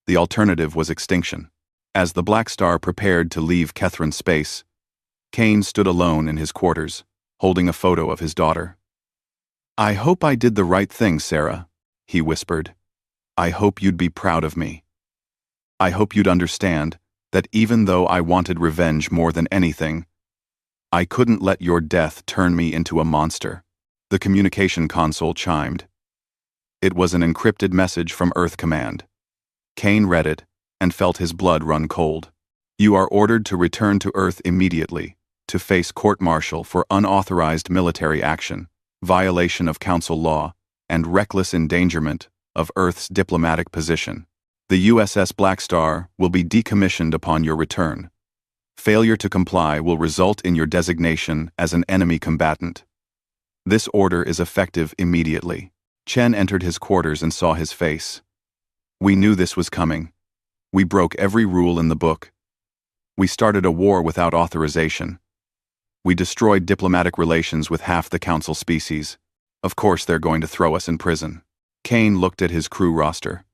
The alternative was extinction. As the Blackstar prepared to leave Kethran space, Kane stood alone in his quarters, holding a photo of his daughter. "I hope I did the right thing, Sarah," he whispered. "I hope you'd be proud of me. I hope you'd understand that even though I wanted revenge more than anything, I couldn't let your death turn me into a monster." The communication console chimed. It was an encrypted message from Earth Command. Kane read it and felt his blood run cold. "You are ordered to return to Earth immediately, to face court-martial for unauthorized military action, violation of council law, and reckless endangerment of Earth's diplomatic position. The USS Blackstar will be decommissioned upon your return. Failure to comply will result in your designation as an enemy combatant. This order is effective immediately." Chen entered his quarters and saw his face. "We knew this was coming. We broke every rule in the book. We started a war without authorization. We destroyed diplomatic relations with half the council species. Of course they're going to throw us in prison." Kane looked at his crew roster.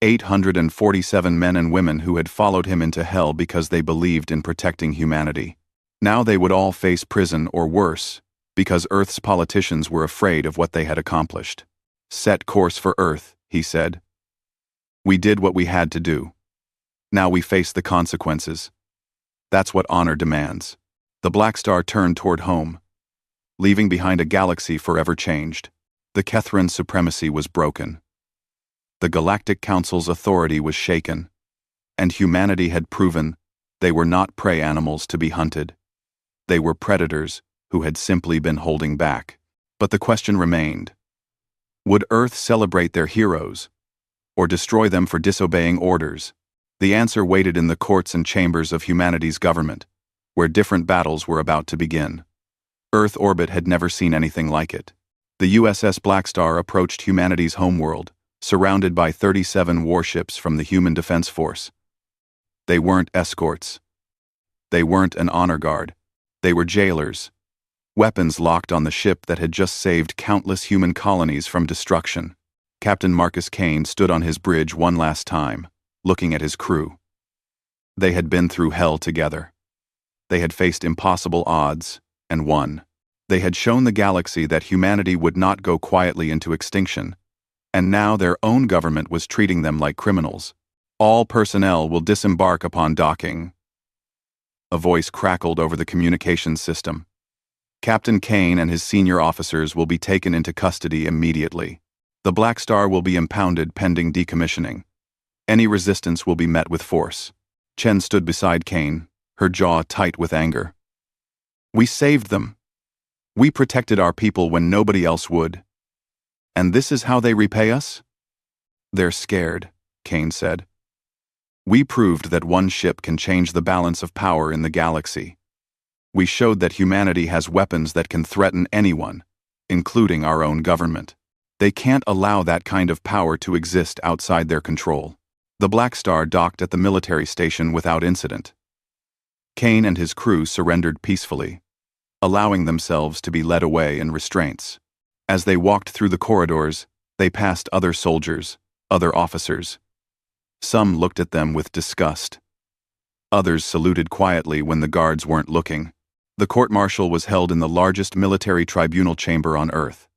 847 men and women who had followed him into hell because they believed in protecting humanity. Now they would all face prison or worse, because Earth's politicians were afraid of what they had accomplished. "Set course for Earth," he said. "We did what we had to do. Now we face the consequences. That's what honor demands." The Blackstar turned toward home, leaving behind a galaxy forever changed. The Kethran supremacy was broken. The Galactic Council's authority was shaken, and humanity had proven they were not prey animals to be hunted. They were predators who had simply been holding back. But the question remained: would Earth celebrate their heroes, or destroy them for disobeying orders? The answer waited in the courts and chambers of humanity's government, where different battles were about to begin. Earth orbit had never seen anything like it. The USS Blackstar approached humanity's homeworld, surrounded by 37 warships from the Human Defense Force. They weren't escorts. They weren't an honor guard. They were jailers. Weapons locked on the ship that had just saved countless human colonies from destruction. Captain Marcus Kane stood on his bridge one last time, looking at his crew. They had been through hell together. They had faced impossible odds, and won. They had shown the galaxy that humanity would not go quietly into extinction, and now their own government was treating them like criminals. "All personnel will disembark upon docking." A voice crackled over the communications system. "Captain Kane and his senior officers will be taken into custody immediately. The Blackstar will be impounded pending decommissioning. Any resistance will be met with force." Chen stood beside Kane, her jaw tight with anger. "We saved them. We protected our people when nobody else would. And this is how they repay us?" "They're scared," Kane said. "We proved that one ship can change the balance of power in the galaxy. We showed that humanity has weapons that can threaten anyone, including our own government. They can't allow that kind of power to exist outside their control." The Blackstar docked at the military station without incident. Kane and his crew surrendered peacefully, allowing themselves to be led away in restraints. As they walked through the corridors, they passed other soldiers, other officers. Some looked at them with disgust. Others saluted quietly when the guards weren't looking. The court-martial was held in the largest military tribunal chamber on Earth.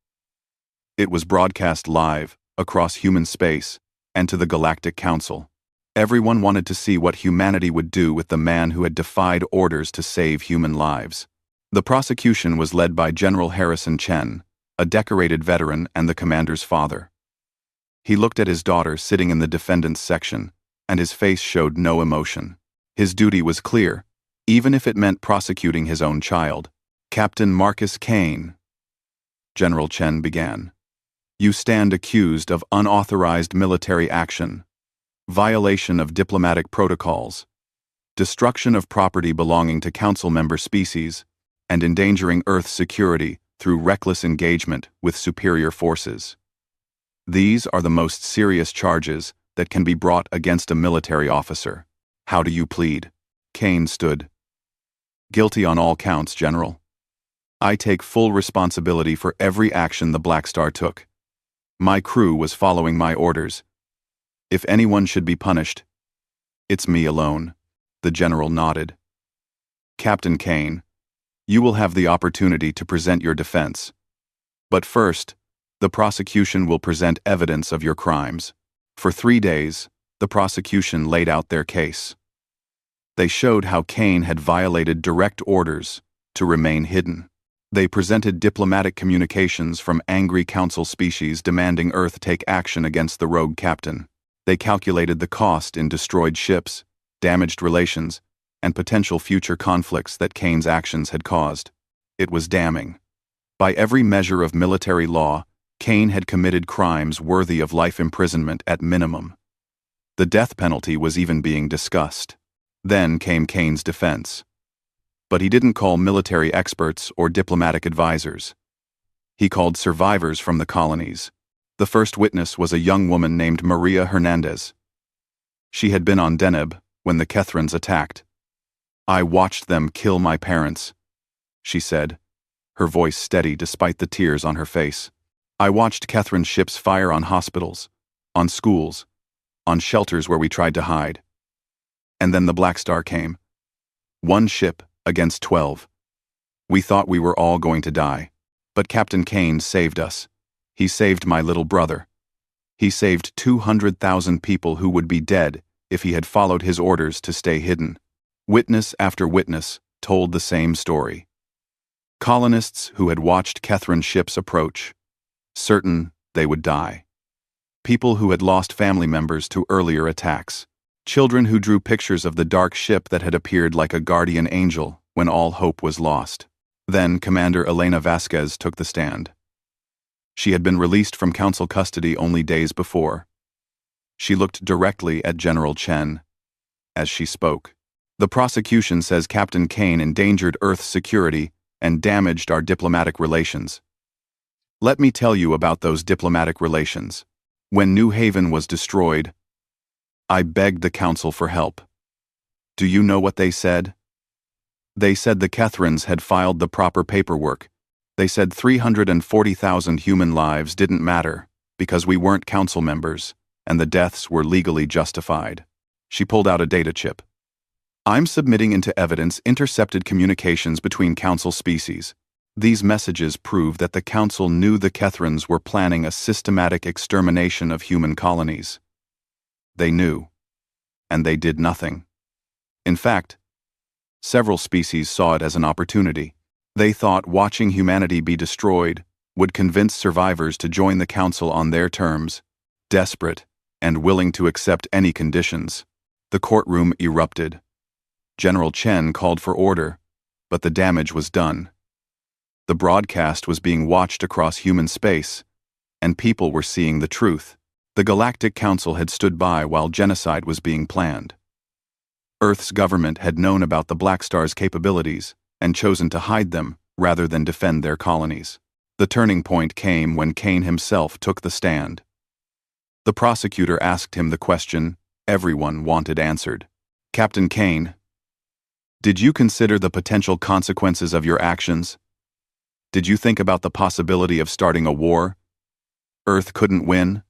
It was broadcast live, across human space, and to the Galactic Council. Everyone wanted to see what humanity would do with the man who had defied orders to save human lives. The prosecution was led by General Harrison Chen, a decorated veteran and the commander's father. He looked at his daughter sitting in the defendant's section, and his face showed no emotion. His duty was clear: even if it meant prosecuting his own child. Captain Marcus Kane, General Chen began. You stand accused of unauthorized military action, violation of diplomatic protocols, destruction of property belonging to Council member species, and endangering Earth's security through reckless engagement with superior forces. These are the most serious charges that can be brought against a military officer. How do you plead? Kane stood. Guilty on all counts, General. I take full responsibility for every action the Blackstar took. My crew was following my orders. If anyone should be punished, it's me alone. The general nodded. Captain Kane, you will have the opportunity to present your defense. But first, the prosecution will present evidence of your crimes. For 3 days, the prosecution laid out their case. They showed how Kane had violated direct orders to remain hidden. They presented diplomatic communications from angry Council species demanding Earth take action against the rogue captain. They calculated the cost in destroyed ships, damaged relations, and potential future conflicts that Kane's actions had caused. It was damning. By every measure of military law, Kane had committed crimes worthy of life imprisonment at minimum. The death penalty was even being discussed. Then came Kane's defense. But he didn't call military experts or diplomatic advisors. He called survivors from the colonies. The first witness was a young woman named Maria Hernandez. She had been on Deneb when the Kethrans attacked. I watched them kill my parents, she said, her voice steady despite the tears on her face. I watched Kethran ships fire on hospitals, on schools, on shelters where we tried to hide. And then the Blackstar came. 1 ship against 12. We thought we were all going to die. But Captain Kane saved us. He saved my little brother. He saved 200,000 people who would be dead if he had followed his orders to stay hidden. Witness after witness told the same story. Colonists who had watched Kethran ships approach, certain they would die. People who had lost family members to earlier attacks. Children who drew pictures of the dark ship that had appeared like a guardian angel when all hope was lost. Then Commander Elena Vasquez took the stand. She had been released from Council custody only days before. She looked directly at General Chen as she spoke. The prosecution says Captain Kane endangered Earth's security and damaged our diplomatic relations. Let me tell you about those diplomatic relations. When New Haven was destroyed, I begged the Council for help. Do you know what they said? They said the Kethrans had filed the proper paperwork. They said 340,000 human lives didn't matter because we weren't Council members, and the deaths were legally justified. She pulled out a data chip. I'm submitting into evidence intercepted communications between Council species. These messages prove that the Council knew the Kethrans were planning a systematic extermination of human colonies. They knew, and they did nothing. In fact, several species saw it as an opportunity. They thought watching humanity be destroyed would convince survivors to join the Council on their terms, desperate and willing to accept any conditions. The courtroom erupted. General Chen called for order, but the damage was done. The broadcast was being watched across human space, and people were seeing the truth. The Galactic Council had stood by while genocide was being planned. Earth's government had known about the Blackstar's capabilities and chosen to hide them rather than defend their colonies. The turning point came when Kane himself took the stand. The prosecutor asked him the question everyone wanted answered. Captain Kane, did you consider the potential consequences of your actions? Did you think about the possibility of starting a war? Earth couldn't win?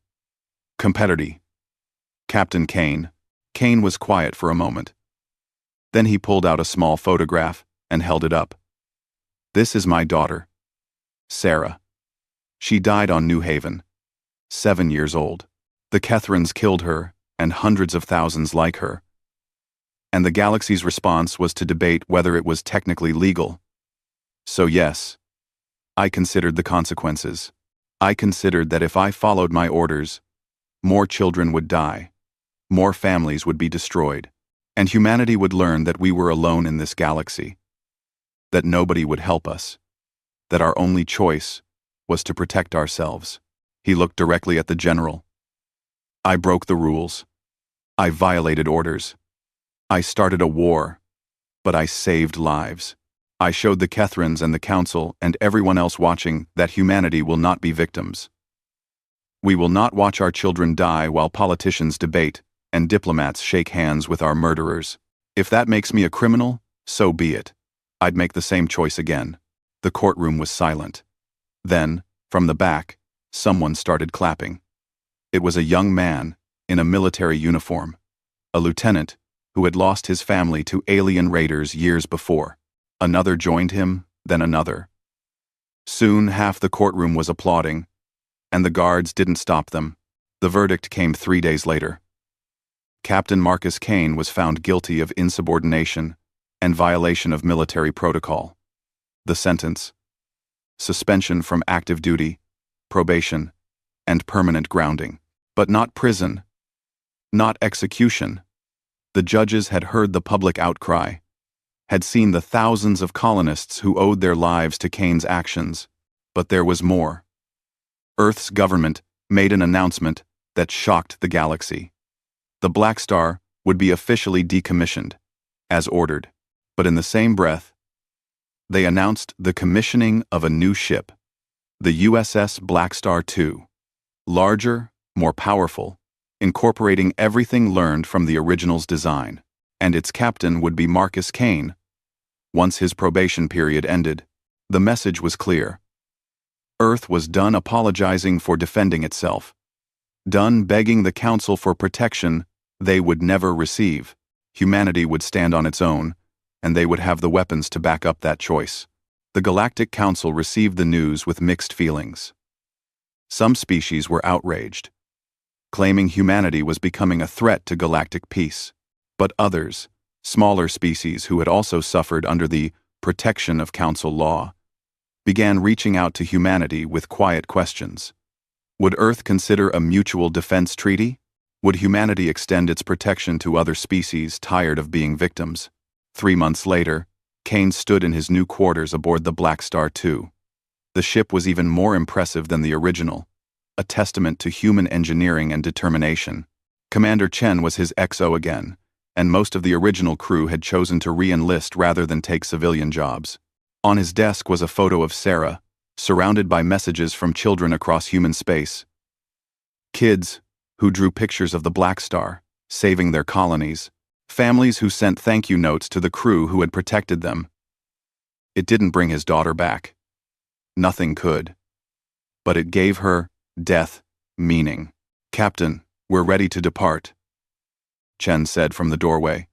Competitor. Captain Kane. Kane was quiet for a moment. Then he pulled out a small photograph and held it up. This is my daughter, Sarah. She died on New Haven, 7 years old. The Kethrans killed her and hundreds of thousands like her. And the galaxy's response was to debate whether it was technically legal. So yes, I considered the consequences. I considered that if I followed my orders, more children would die, more families would be destroyed, And humanity would learn that we were alone in this galaxy, that nobody would help us, that our only choice was to protect ourselves. He looked directly at the general. I broke the rules. I violated orders. I started a war, but I saved lives. I showed the Kethrans and the Council and everyone else watching that humanity will not be victims. We will not watch our children die while politicians debate and diplomats shake hands with our murderers. If that makes me a criminal, so be it. I'd make the same choice again. The courtroom was silent. Then, from the back, someone started clapping. It was a young man in a military uniform, a lieutenant who had lost his family to alien raiders years before. Another joined him, then another. Soon half the courtroom was applauding, and the guards didn't stop them. The verdict came 3 days later. Captain Marcus Kane was found guilty of insubordination and violation of military protocol. The sentence: suspension from active duty, probation, and permanent grounding. But not prison, not execution. The judges had heard the public outcry, had seen the thousands of colonists who owed their lives to Kane's actions, but there was more. Earth's government made an announcement that shocked the galaxy. The Blackstar would be officially decommissioned, as ordered, but in the same breath, they announced the commissioning of a new ship, the USS Blackstar II. Larger, more powerful, incorporating everything learned from the original's design, and its captain would be Marcus Kane. Once his probation period ended, the message was clear. Earth was done apologizing for defending itself, done begging the Council for protection they would never receive. Humanity would stand on its own, and they would have the weapons to back up that choice. The Galactic Council received the news with mixed feelings. Some species were outraged, claiming humanity was becoming a threat to galactic peace. But others, smaller species who had also suffered under the protection of Council law, began reaching out to humanity with quiet questions. Would Earth consider a mutual defense treaty? Would humanity extend its protection to other species tired of being victims? 3 months later, Kane stood in his new quarters aboard the Blackstar II. The ship was even more impressive than the original, a testament to human engineering and determination. Commander Chen was his XO again, and most of the original crew had chosen to re-enlist rather than take civilian jobs. On his desk was a photo of Sarah, surrounded by messages from children across human space. Kids who drew pictures of the Blackstar, saving their colonies. Families who sent thank you notes to the crew who had protected them. It didn't bring his daughter back. Nothing could. But it gave her death meaning. Captain, we're ready to depart, Chen said from the doorway.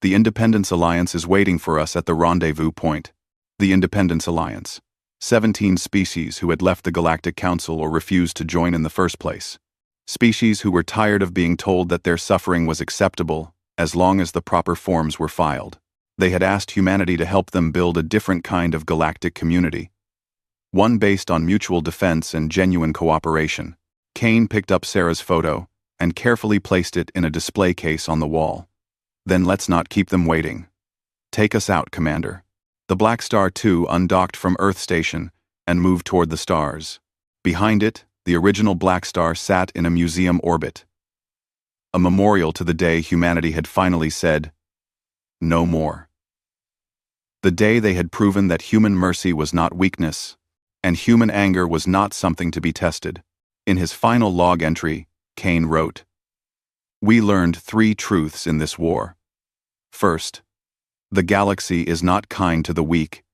The Independence Alliance is waiting for us at the rendezvous point. The Independence Alliance. 17 species who had left the Galactic Council or refused to join in the first place. Species who were tired of being told that their suffering was acceptable as long as the proper forms were filed. They had asked humanity to help them build a different kind of galactic community, one based on mutual defense and genuine cooperation. Kane picked up Sarah's photo and carefully placed it in a display case on the wall. Then let's not keep them waiting. Take us out, Commander. The Blackstar II undocked from Earth Station and moved toward the stars. Behind it, the original Blackstar sat in a museum orbit, a memorial to the day humanity had finally said, no more. The day they had proven that human mercy was not weakness, and human anger was not something to be tested. In his final log entry, Kane wrote, "We learned 3 truths in this war. First, the galaxy is not kind to the weak,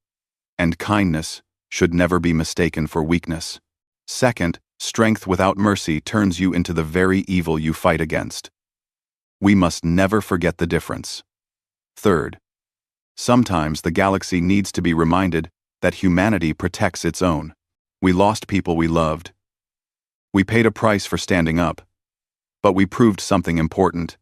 and kindness should never be mistaken for weakness. Second, strength without mercy turns you into the very evil you fight against. We must never forget the difference. Third, sometimes the galaxy needs to be reminded that humanity protects its own. We lost people we loved. We paid a price for standing up, but we proved something important.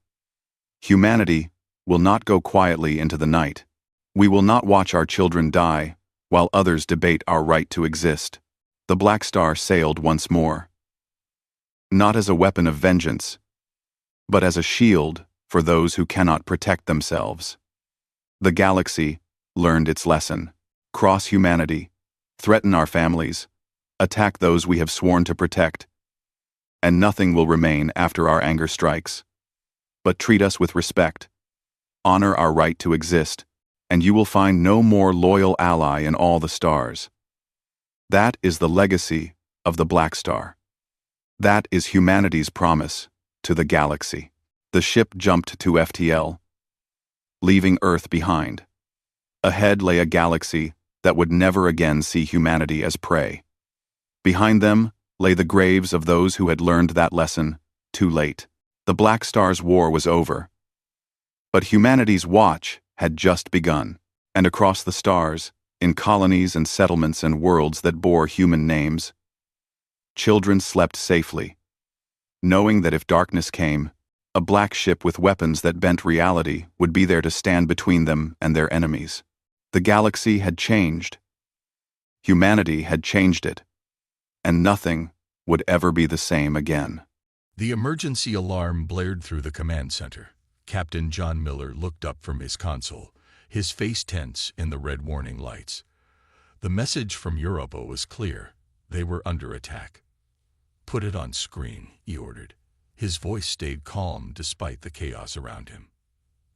Humanity will not go quietly into the night. We will not watch our children die while others debate our right to exist." The Blackstar sailed once more. Not as a weapon of vengeance, but as a shield for those who cannot protect themselves. The galaxy learned its lesson. Cross humanity, threaten our families, attack those we have sworn to protect, and nothing will remain after our anger strikes. But treat us with respect, honor our right to exist, and you will find no more loyal ally in all the stars. That is the legacy of the Blackstar. That is humanity's promise to the galaxy. The ship jumped to FTL, leaving Earth behind. Ahead lay a galaxy that would never again see humanity as prey. Behind them lay the graves of those who had learned that lesson too late. The Blackstar's war was over. But humanity's watch had just begun, and across the stars, in colonies and settlements and worlds that bore human names, children slept safely, knowing that if darkness came, a black ship with weapons that bent reality would be there to stand between them and their enemies. The galaxy had changed. Humanity had changed it, and nothing would ever be the same again. The emergency alarm blared through the command center. Captain John Miller looked up from his console, his face tense in the red warning lights. The message from Europa was clear. They were under attack. "Put it on screen," he ordered. His voice stayed calm despite the chaos around him.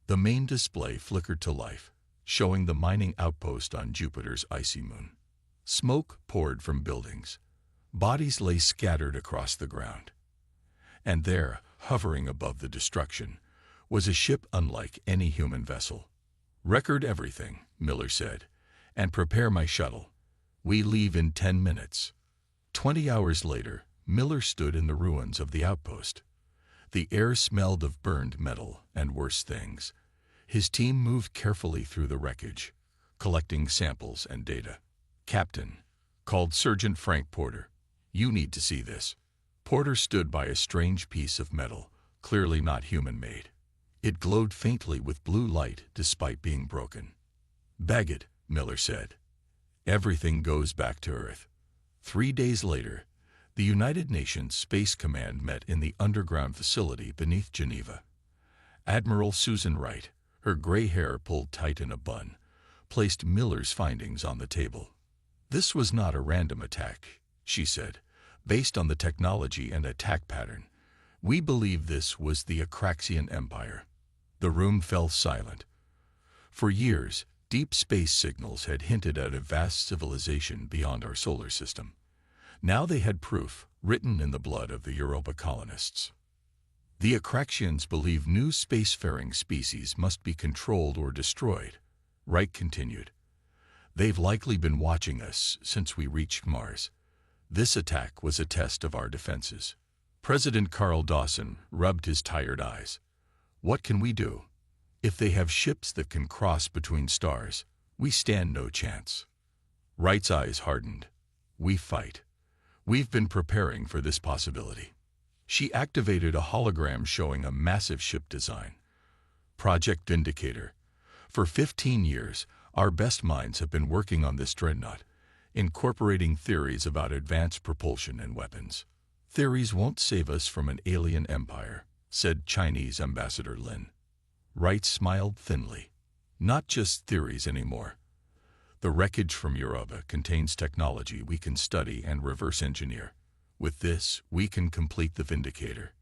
The main display flickered to life, showing the mining outpost on Jupiter's icy moon. Smoke poured from buildings. Bodies lay scattered across the ground. And there, hovering above the destruction, was a ship unlike any human vessel. "Record everything," Miller said, "and prepare my shuttle. We leave in 10 minutes. 20 hours later, Miller stood in the ruins of the outpost. The air smelled of burned metal and worse things. His team moved carefully through the wreckage, collecting samples and data. "Captain," called Sergeant Frank Porter, "you need to see this." Porter stood by a strange piece of metal, clearly not human-made. It glowed faintly with blue light despite being broken. "Bag it," Miller said. "Everything goes back to Earth." 3 days later, the United Nations Space Command met in the underground facility beneath Geneva. Admiral Susan Wright, her gray hair pulled tight in a bun, placed Miller's findings on the table. "This was not a random attack," she said. "Based on the technology and attack pattern, we believe this was the Akraxian Empire." The room fell silent. For years, deep space signals had hinted at a vast civilization beyond our solar system. Now they had proof, written in the blood of the Europa colonists. "The Akraxians believe new spacefaring species must be controlled or destroyed," Wright continued. "They've likely been watching us since we reached Mars. This attack was a test of our defenses." President Carl Dawson rubbed his tired eyes. "What can we do? If they have ships that can cross between stars, we stand no chance." Wright's eyes hardened. "We fight. We've been preparing for this possibility." She activated a hologram showing a massive ship design. "Project Vindicator. For 15 years, our best minds have been working on this dreadnought, incorporating theories about advanced propulsion and weapons. Theories won't save us from an alien empire," said Chinese Ambassador Lin. Wright smiled thinly. "Not just theories anymore. The wreckage from Europa contains technology we can study and reverse engineer. With this, we can complete the Vindicator."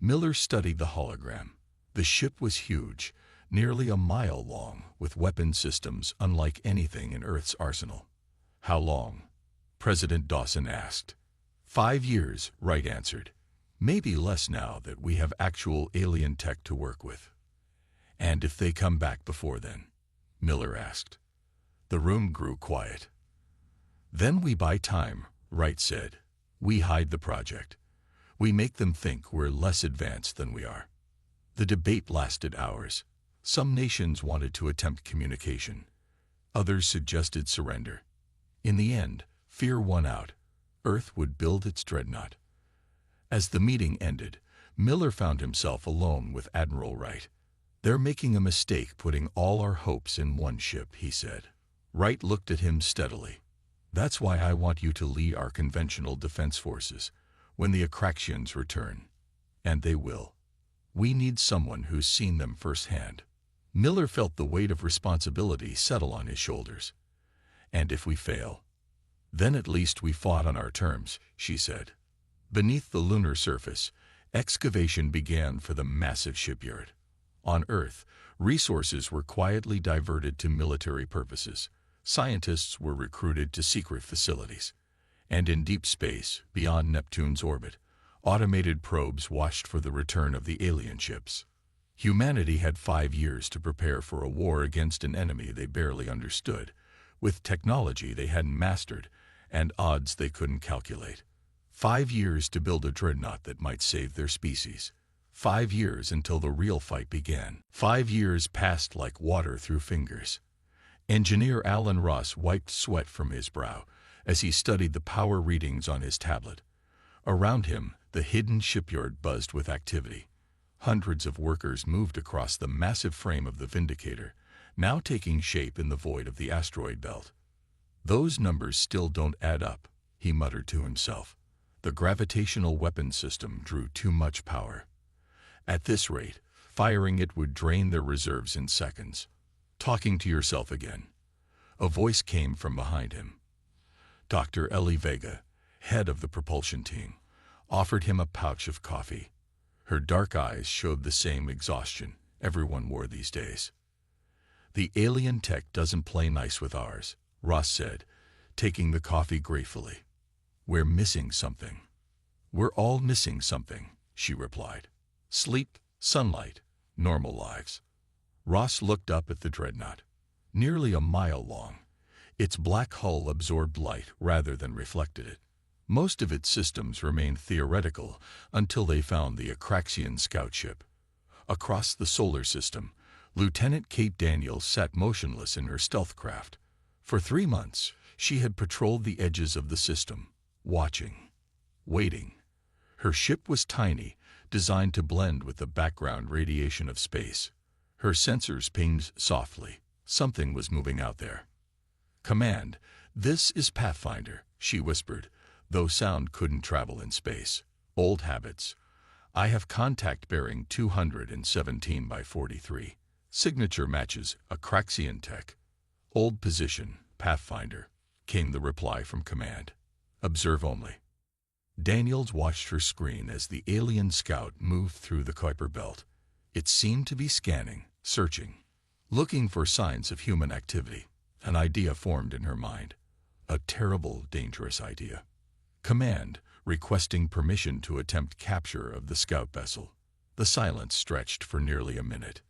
Miller studied the hologram. The ship was huge, nearly a mile long, with weapon systems unlike anything in Earth's arsenal. "How long?" President Dawson asked. 5 years, Wright answered. "Maybe less now that we have actual alien tech to work with." "And if they come back before then?" Miller asked. The room grew quiet. "Then we buy time," Wright said. "We hide the project. We make them think we're less advanced than we are." The debate lasted hours. Some nations wanted to attempt communication. Others suggested surrender. In the end, fear won out. Earth would build its dreadnought. As the meeting ended, Miller found himself alone with Admiral Wright. "They're making a mistake putting all our hopes in one ship," he said. Wright looked at him steadily. "That's why I want you to lead our conventional defense forces when the Akraxians return. And they will. We need someone who's seen them firsthand. Miller felt the weight of responsibility settle on his shoulders. And if we fail, then at least we fought on our terms, she said. Beneath the lunar surface, excavation began for the massive shipyard. On Earth, resources were quietly diverted to military purposes. Scientists were recruited to secret facilities. And in deep space, beyond Neptune's orbit, automated probes watched for the return of the alien ships. Humanity had 5 years to prepare for a war against an enemy they barely understood, with technology they hadn't mastered, and odds they couldn't calculate. 5 years to build a dreadnought that might save their species. 5 years until the real fight began. 5 years passed like water through fingers. Engineer Alan Ross wiped sweat from his brow as he studied the power readings on his tablet. Around him, the hidden shipyard buzzed with activity. Hundreds of workers moved across the massive frame of the Vindicator, now taking shape in the void of the asteroid belt. Those numbers still don't add up, he muttered to himself. The gravitational weapon system drew too much power. At this rate, firing it would drain their reserves in seconds. Talking to yourself again. A voice came from behind him. Dr. Ellie Vega, head of the propulsion team, offered him a pouch of coffee. Her dark eyes showed the same exhaustion everyone wore these days. The alien tech doesn't play nice with ours, Ross said, taking the coffee gratefully. We're missing something. We're all missing something, she replied. Sleep, sunlight, normal lives. Ross looked up at the dreadnought. Nearly a mile long, its black hull absorbed light rather than reflected it. Most of its systems remained theoretical until they found the Akraxian scout ship. Across the solar system, Lieutenant Kate Daniels sat motionless in her stealth craft. For 3 months, she had patrolled the edges of the system, watching, waiting. Her ship was tiny, designed to blend with the background radiation of space. Her sensors pinged softly. Something was moving out there. Command, this is Pathfinder, she whispered, though sound couldn't travel in space. Old habits. I have contact bearing 217 by 43. Signature matches Akraxian tech. Old position, Pathfinder, came the reply from command. Observe only. Daniels watched her screen as the alien scout moved through the Kuiper belt. It seemed to be scanning, searching, looking for signs of human activity. An idea formed in her mind. A terrible, dangerous idea. Command, requesting permission to attempt capture of the scout vessel. The silence stretched for nearly a minute.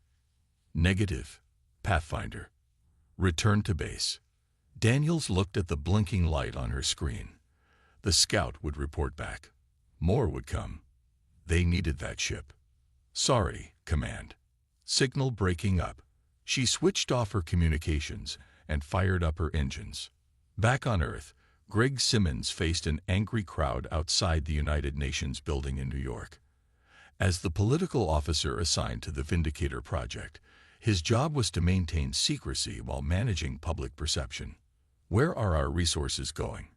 Negative, Pathfinder. Return to base. Daniels looked at the blinking light on her screen. The scout would report back. More would come. They needed that ship. Sorry, Command. Signal breaking up. She switched off her communications and fired up her engines. Back on Earth, Greg Simmons faced an angry crowd outside the United Nations building in New York. As the political officer assigned to the Vindicator project, his job was to maintain secrecy while managing public perception. Where are our resources going?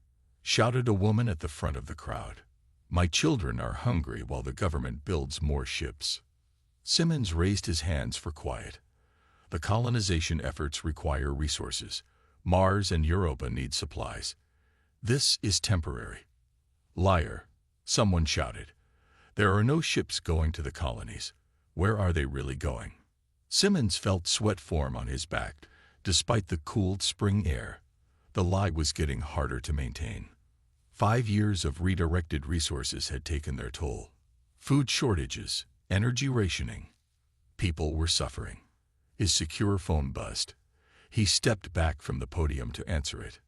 Shouted a woman at the front of the crowd. My children are hungry while the government builds more ships. Simmons raised his hands for quiet. The colonization efforts require resources. Mars and Europa need supplies. This is temporary. Liar, someone shouted. There are no ships going to the colonies. Where are they really going? Simmons felt sweat form on his back, despite the cooled spring air. The lie was getting harder to maintain. 5 years of redirected resources had taken their toll. Food shortages, energy rationing. People were suffering. His secure phone buzzed. He stepped back from the podium to answer it.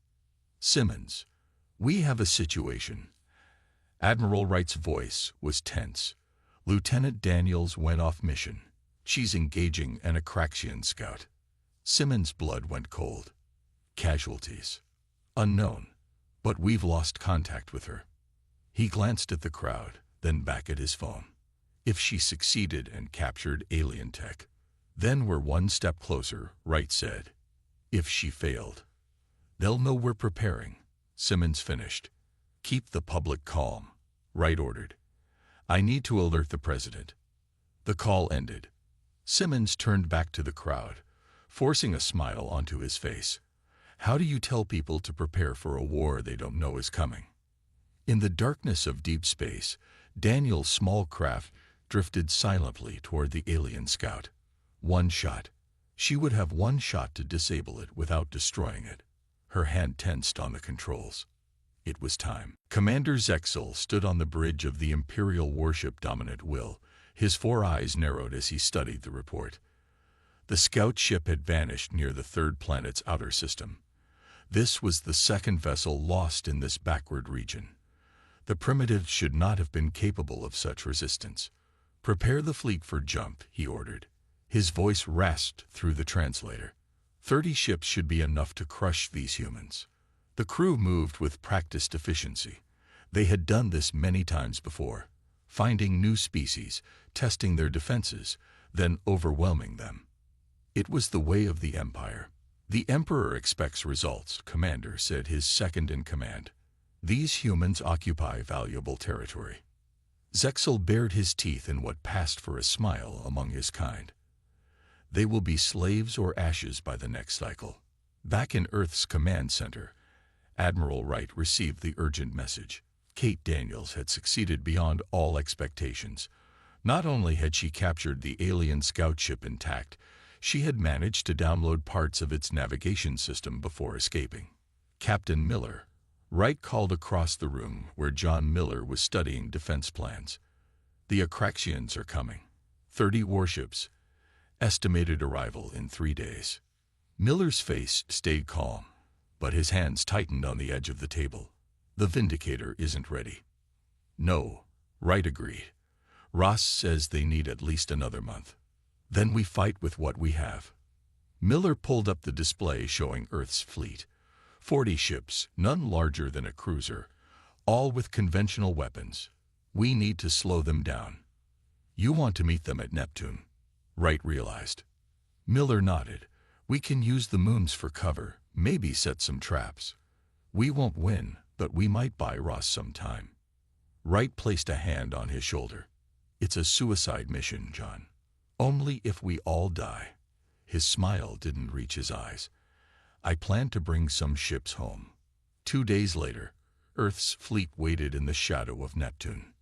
Simmons, we have a situation. Admiral Wright's voice was tense. Lieutenant Daniels went off mission. She's engaging an Akraxian scout. Simmons' blood went cold. Casualties. Unknown. But we've lost contact with her. He glanced at the crowd, then back at his phone. If she succeeded and captured alien tech, then we're one step closer, Wright said. If she failed, they'll know we're preparing. Simmons finished. Keep the public calm, Wright ordered. I need to alert the president. The call ended. Simmons turned back to the crowd, forcing a smile onto his face. How do you tell people to prepare for a war they don't know is coming? In the darkness of deep space, Daniel's small craft drifted silently toward the alien scout. One shot. She would have one shot to disable it without destroying it. Her hand tensed on the controls. It was time. Commander Zexel stood on the bridge of the Imperial warship Dominant Will. His 4 eyes narrowed as he studied the report. The scout ship had vanished near the third planet's outer system. This was the second vessel lost in this backward region. The primitives should not have been capable of such resistance. Prepare the fleet for jump, he ordered. His voice rasped through the translator. 30 ships should be enough to crush these humans. The crew moved with practiced efficiency. They had done this many times before, finding new species, testing their defenses, then overwhelming them. It was the way of the Empire. The Emperor expects results, Commander said, his second-in-command. These humans occupy valuable territory. Zexel bared his teeth in what passed for a smile among his kind. They will be slaves or ashes by the next cycle. Back in Earth's command center, Admiral Wright received the urgent message. Kate Daniels had succeeded beyond all expectations. Not only had she captured the alien scout ship intact, she had managed to download parts of its navigation system before escaping. Captain Miller. Wright called across the room where John Miller was studying defense plans. The Akraxians are coming. 30 warships. Estimated arrival in 3 days. Miller's face stayed calm, but his hands tightened on the edge of the table. The Vindicator isn't ready. No, Wright agreed. Ross says they need at least another month. Then we fight with what we have. Miller pulled up the display showing Earth's fleet. 40 ships, none larger than a cruiser, all with conventional weapons. We need to slow them down. You want to meet them at Neptune, Wright realized. Miller nodded. We can use the moons for cover, maybe set some traps. We won't win, but we might buy Ross some time. Wright placed a hand on his shoulder. It's a suicide mission, John. Only if we all die. His smile didn't reach his eyes. I plan to bring some ships home. 2 days later, Earth's fleet waited in the shadow of Neptune.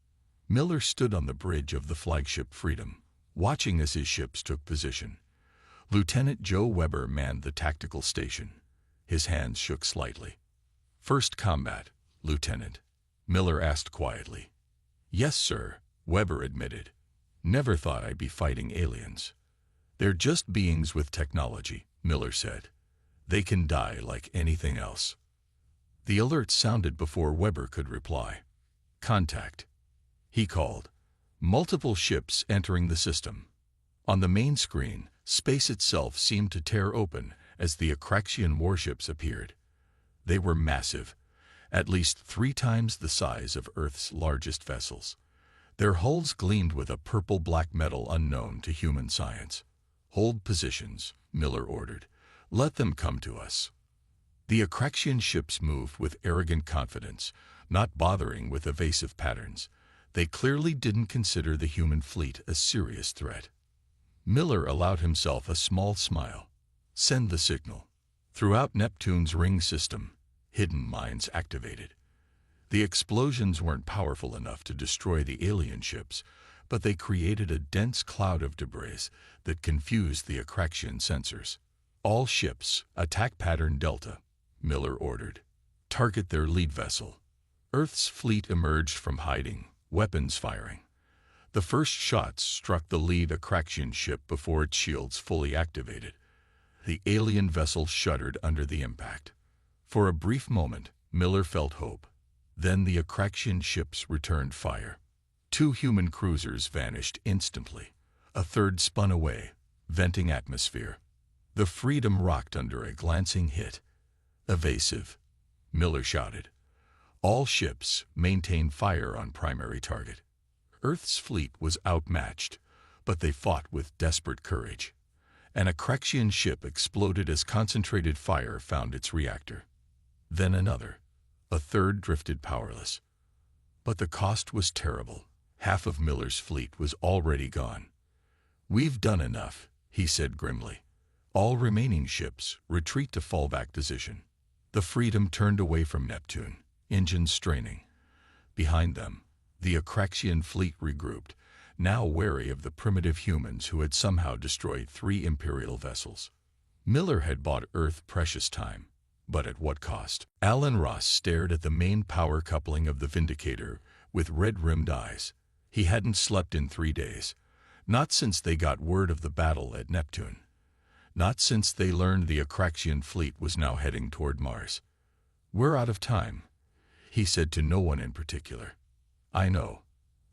Miller stood on the bridge of the flagship Freedom, watching as his ships took position. Lieutenant Joe Weber manned the tactical station. His hands shook slightly. First combat, Lieutenant, Miller asked quietly. Yes, sir, Weber admitted. Never thought I'd be fighting aliens. They're just beings with technology, Miller said. They can die like anything else. The alert sounded before Weber could reply. Contact. He called. Multiple ships entering the system. On the main screen, space itself seemed to tear open as the Akraxian warships appeared. They were massive, at least 3 times the size of Earth's largest vessels. Their hulls gleamed with a purple-black metal unknown to human science. Hold positions, Miller ordered. Let them come to us. The Akraxian ships moved with arrogant confidence, not bothering with evasive patterns. They clearly didn't consider the human fleet a serious threat. Miller allowed himself a small smile. Send the signal. Throughout Neptune's ring system, hidden mines activated. The explosions weren't powerful enough to destroy the alien ships, but they created a dense cloud of debris that confused the Akraxian sensors. All ships, attack pattern Delta, Miller ordered. Target their lead vessel. Earth's fleet emerged from hiding, weapons firing. The first shots struck the lead Akraxian ship before its shields fully activated. The alien vessel shuddered under the impact. For a brief moment, Miller felt hope. Then the Akraxian ships returned fire. 2 human cruisers vanished instantly. A third spun away, venting atmosphere. The Freedom rocked under a glancing hit. Evasive, Miller shouted. All ships maintained fire on primary target. Earth's fleet was outmatched, but they fought with desperate courage. An Akraxian ship exploded as concentrated fire found its reactor. Then another. A third drifted powerless. But the cost was terrible. Half of Miller's fleet was already gone. "We've done enough," he said grimly. "All remaining ships retreat to fallback position." The Freedom turned away from Neptune, engines straining. Behind them, the Akraxian fleet regrouped, now wary of the primitive humans who had somehow destroyed 3 Imperial vessels. Miller had bought Earth precious time, but at what cost? Alan Ross stared at the main power coupling of the Vindicator with red-rimmed eyes. He hadn't slept in 3 days, not since they got word of the battle at Neptune. Not since they learned the Akraxian fleet was now heading toward Mars. "We're out of time," he said to no one in particular. "I know."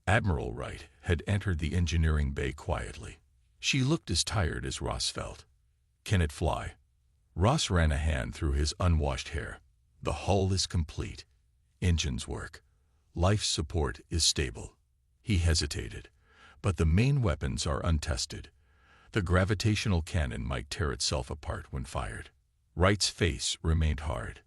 Admiral Wright had entered the engineering bay quietly. She looked as tired as Ross felt. "Can it fly?" Ross ran a hand through his unwashed hair. "The hull is complete. Engines work. Life support is stable." He hesitated. "But the main weapons are untested. The gravitational cannon might tear itself apart when fired." Wright's face remained hard.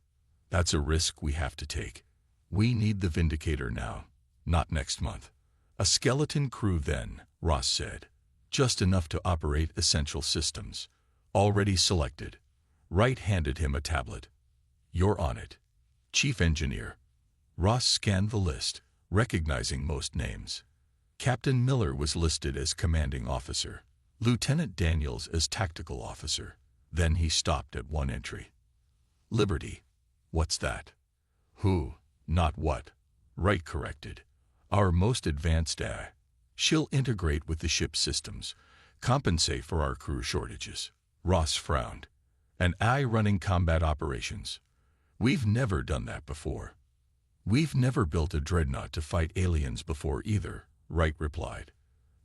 "That's a risk we have to take. We need the Vindicator now, not next month." "A skeleton crew then," Ross said. "Just enough to operate essential systems. Already selected." Wright handed him a tablet. "You're on it. Chief Engineer." Ross scanned the list, recognizing most names. Captain Miller was listed as Commanding Officer, Lieutenant Daniels as Tactical Officer. Then he stopped at one entry. "Liberty. What's that?" "Who, not what," Wright corrected. "Our most advanced AI. She'll integrate with the ship's systems, compensate for our crew shortages." Ross frowned. "An AI running combat operations. We've never done that before." "We've never built a dreadnought to fight aliens before either," Wright replied.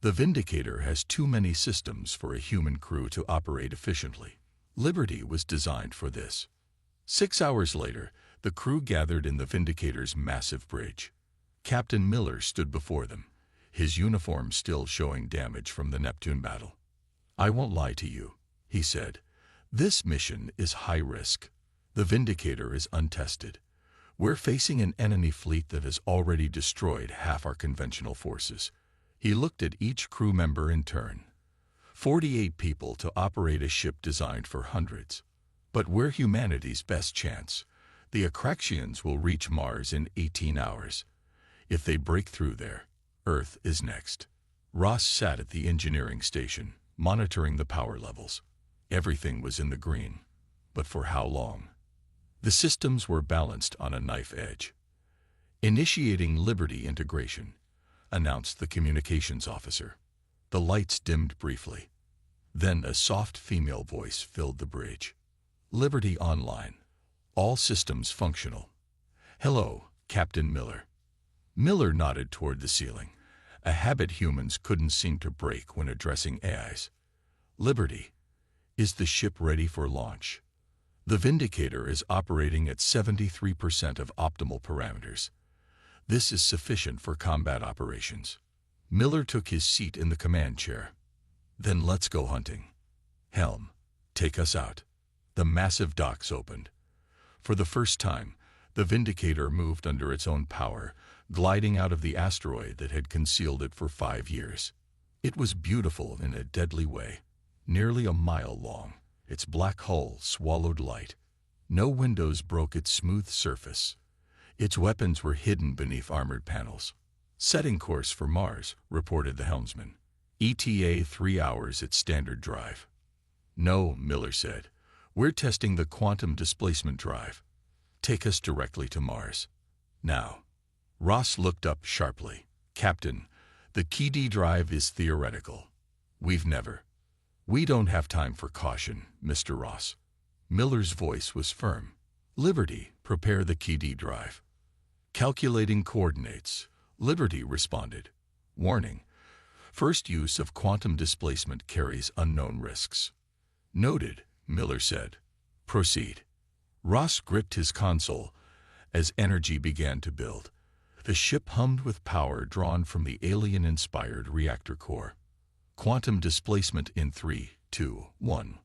"The Vindicator has too many systems for a human crew to operate efficiently. Liberty was designed for this." 6 hours later, the crew gathered in the Vindicator's massive bridge. Captain Miller stood before them, his uniform still showing damage from the Neptune battle. "I won't lie to you," he said. "This mission is high risk. The Vindicator is untested. We're facing an enemy fleet that has already destroyed half our conventional forces." He looked at each crew member in turn. 48 people to operate a ship designed for hundreds. But we're humanity's best chance. The Akraxians will reach Mars in 18 hours. If they break through there, Earth is next. Ross sat at the engineering station, monitoring the power levels. Everything was in the green. But for how long? The systems were balanced on a knife edge. "Initiating Liberty integration," announced the communications officer. The lights dimmed briefly. Then a soft female voice filled the bridge. "Liberty online. All systems functional. Hello, Captain Miller." Miller nodded toward the ceiling, a habit humans couldn't seem to break when addressing AIs. "Liberty. Is the ship ready for launch?" "The Vindicator is operating at 73% of optimal parameters. This is sufficient for combat operations." Miller took his seat in the command chair. "Then let's go hunting. Helm, take us out." The massive docks opened. For the first time, the Vindicator moved under its own power, gliding out of the asteroid that had concealed it for 5 years. It was beautiful in a deadly way, nearly a mile long. Its black hull swallowed light. No windows broke its smooth surface. Its weapons were hidden beneath armored panels. "Setting course for Mars," reported the helmsman. "ETA 3 hours at standard drive." "No," Miller said. "We're testing the quantum displacement drive. Take us directly to Mars. Now." Ross looked up sharply. "Captain, the KD drive is theoretical. We don't have time for caution, Mr. Ross." Miller's voice was firm. "Liberty, prepare the KD drive." "Calculating coordinates," Liberty responded. "Warning. First use of quantum displacement carries unknown risks." "Noted," Miller said. "Proceed." Ross gripped his console as energy began to build. The ship hummed with power drawn from the alien-inspired reactor core. Quantum displacement in 3, 2, 1.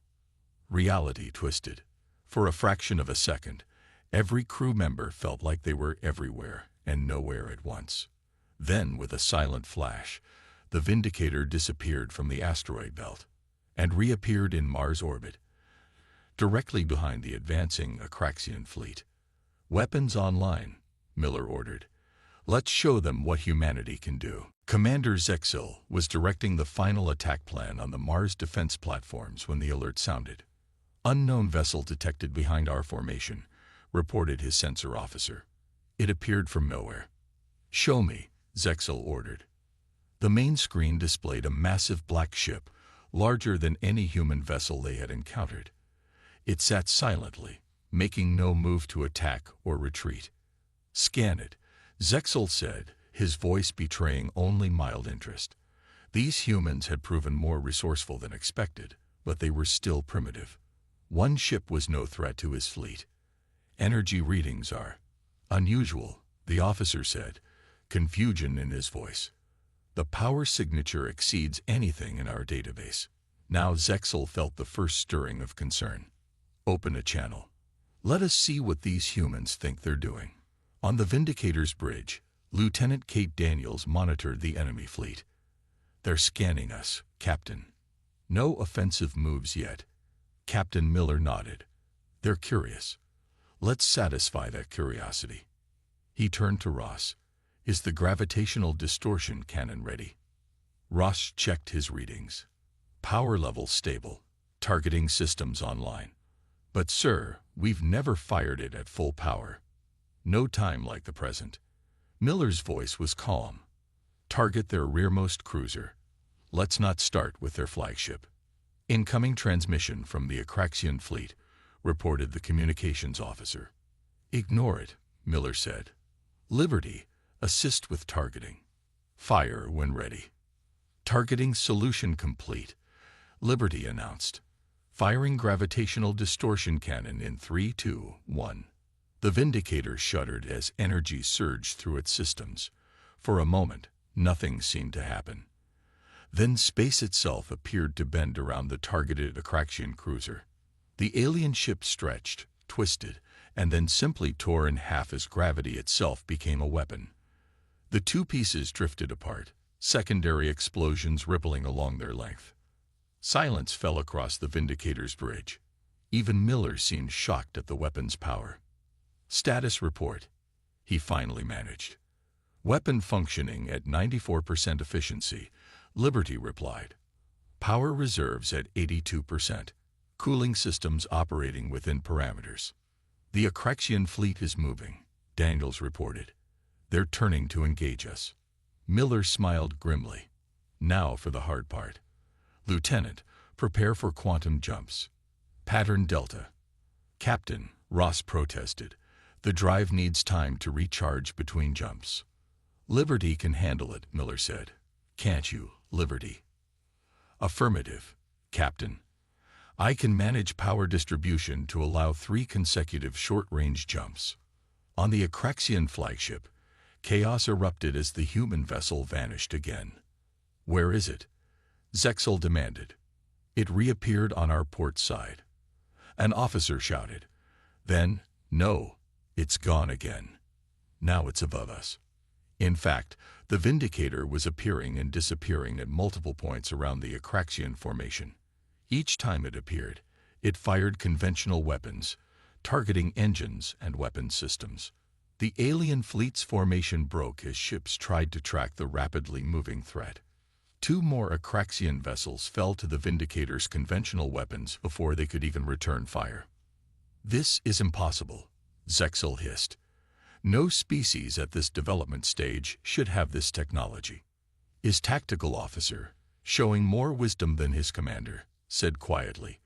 Reality twisted. For a fraction of a second, every crew member felt like they were everywhere and nowhere at once. Then, with a silent flash, the Vindicator disappeared from the asteroid belt and reappeared in Mars orbit, directly behind the advancing Akraxian fleet. "Weapons online," Miller ordered. "Let's show them what humanity can do." Commander Zexel was directing the final attack plan on the Mars defense platforms when the alert sounded. "Unknown vessel detected behind our formation," reported his sensor officer. It appeared from nowhere. "Show me," Zexel ordered. The main screen displayed a massive black ship, larger than any human vessel they had encountered. It sat silently, making no move to attack or retreat. "Scan it," Zexel said, his voice betraying only mild interest. These humans had proven more resourceful than expected, but they were still primitive. One ship was no threat to his fleet. "Energy readings are unusual," the officer said, confusion in his voice. "The power signature exceeds anything in our database." Now Zexel felt the first stirring of concern. "Open a channel. Let us see what these humans think they're doing." On the Vindicator's bridge, Lieutenant Kate Daniels monitored the enemy fleet. "They're scanning us, Captain." "No offensive moves yet." Captain Miller nodded. "They're curious. Let's satisfy that curiosity." He turned to Ross. "Is the gravitational distortion cannon ready?" Ross checked his readings. "Power level stable. Targeting systems online." "But sir, we've never fired it at full power." "No time like the present." Miller's voice was calm. "Target their rearmost cruiser. Let's not start with their flagship." "Incoming transmission from the Akraxian fleet," reported the communications officer. "Ignore it," Miller said. "Liberty, assist with targeting. Fire when ready." "Targeting solution complete," Liberty announced. "Firing gravitational distortion cannon in 3, 2, 1. The Vindicator shuddered as energy surged through its systems. For a moment, nothing seemed to happen. Then space itself appeared to bend around the targeted Akraxian cruiser. The alien ship stretched, twisted, and then simply tore in half as gravity itself became a weapon. The two pieces drifted apart, secondary explosions rippling along their length. Silence fell across the Vindicator's bridge. Even Miller seemed shocked at the weapon's power. "Status report," he finally managed. "Weapon functioning at 94% efficiency," Liberty replied. "Power reserves at 82%. Cooling systems operating within parameters." "The Akraxian fleet is moving," Daniels reported. "They're turning to engage us." Miller smiled grimly. "Now for the hard part. Lieutenant, prepare for quantum jumps. Pattern Delta." "Captain," Ross protested, "the drive needs time to recharge between jumps." "Liberty can handle it," Miller said. "Can't you, Liberty?" "Affirmative, Captain. I can manage power distribution to allow 3 consecutive short-range jumps." On the Akraxian flagship, chaos erupted as the human vessel vanished again. "Where is it?" Zexel demanded. "It reappeared on our port side." An officer shouted. Then, "No, it's gone again. Now it's above us." In fact, the Vindicator was appearing and disappearing at multiple points around the Akraxian formation. Each time it appeared, it fired conventional weapons, targeting engines and weapon systems. The alien fleet's formation broke as ships tried to track the rapidly moving threat. 2 more Akraxian vessels fell to the Vindicator's conventional weapons before they could even return fire. "This is impossible," Zexel hissed. "No species at this development stage should have this technology." His tactical officer, showing more wisdom than his commander, said quietly,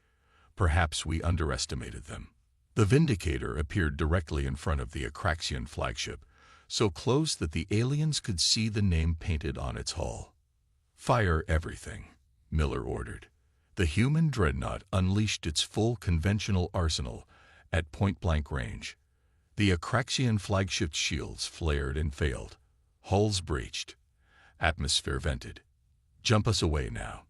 "Perhaps we underestimated them." The Vindicator appeared directly in front of the Akraxian flagship, so close that the aliens could see the name painted on its hull. "Fire everything," Miller ordered. The human dreadnought unleashed its full conventional arsenal at point-blank range. The Akraxian flagship's shields flared and failed. Hulls breached. Atmosphere vented. "Jump us away now,"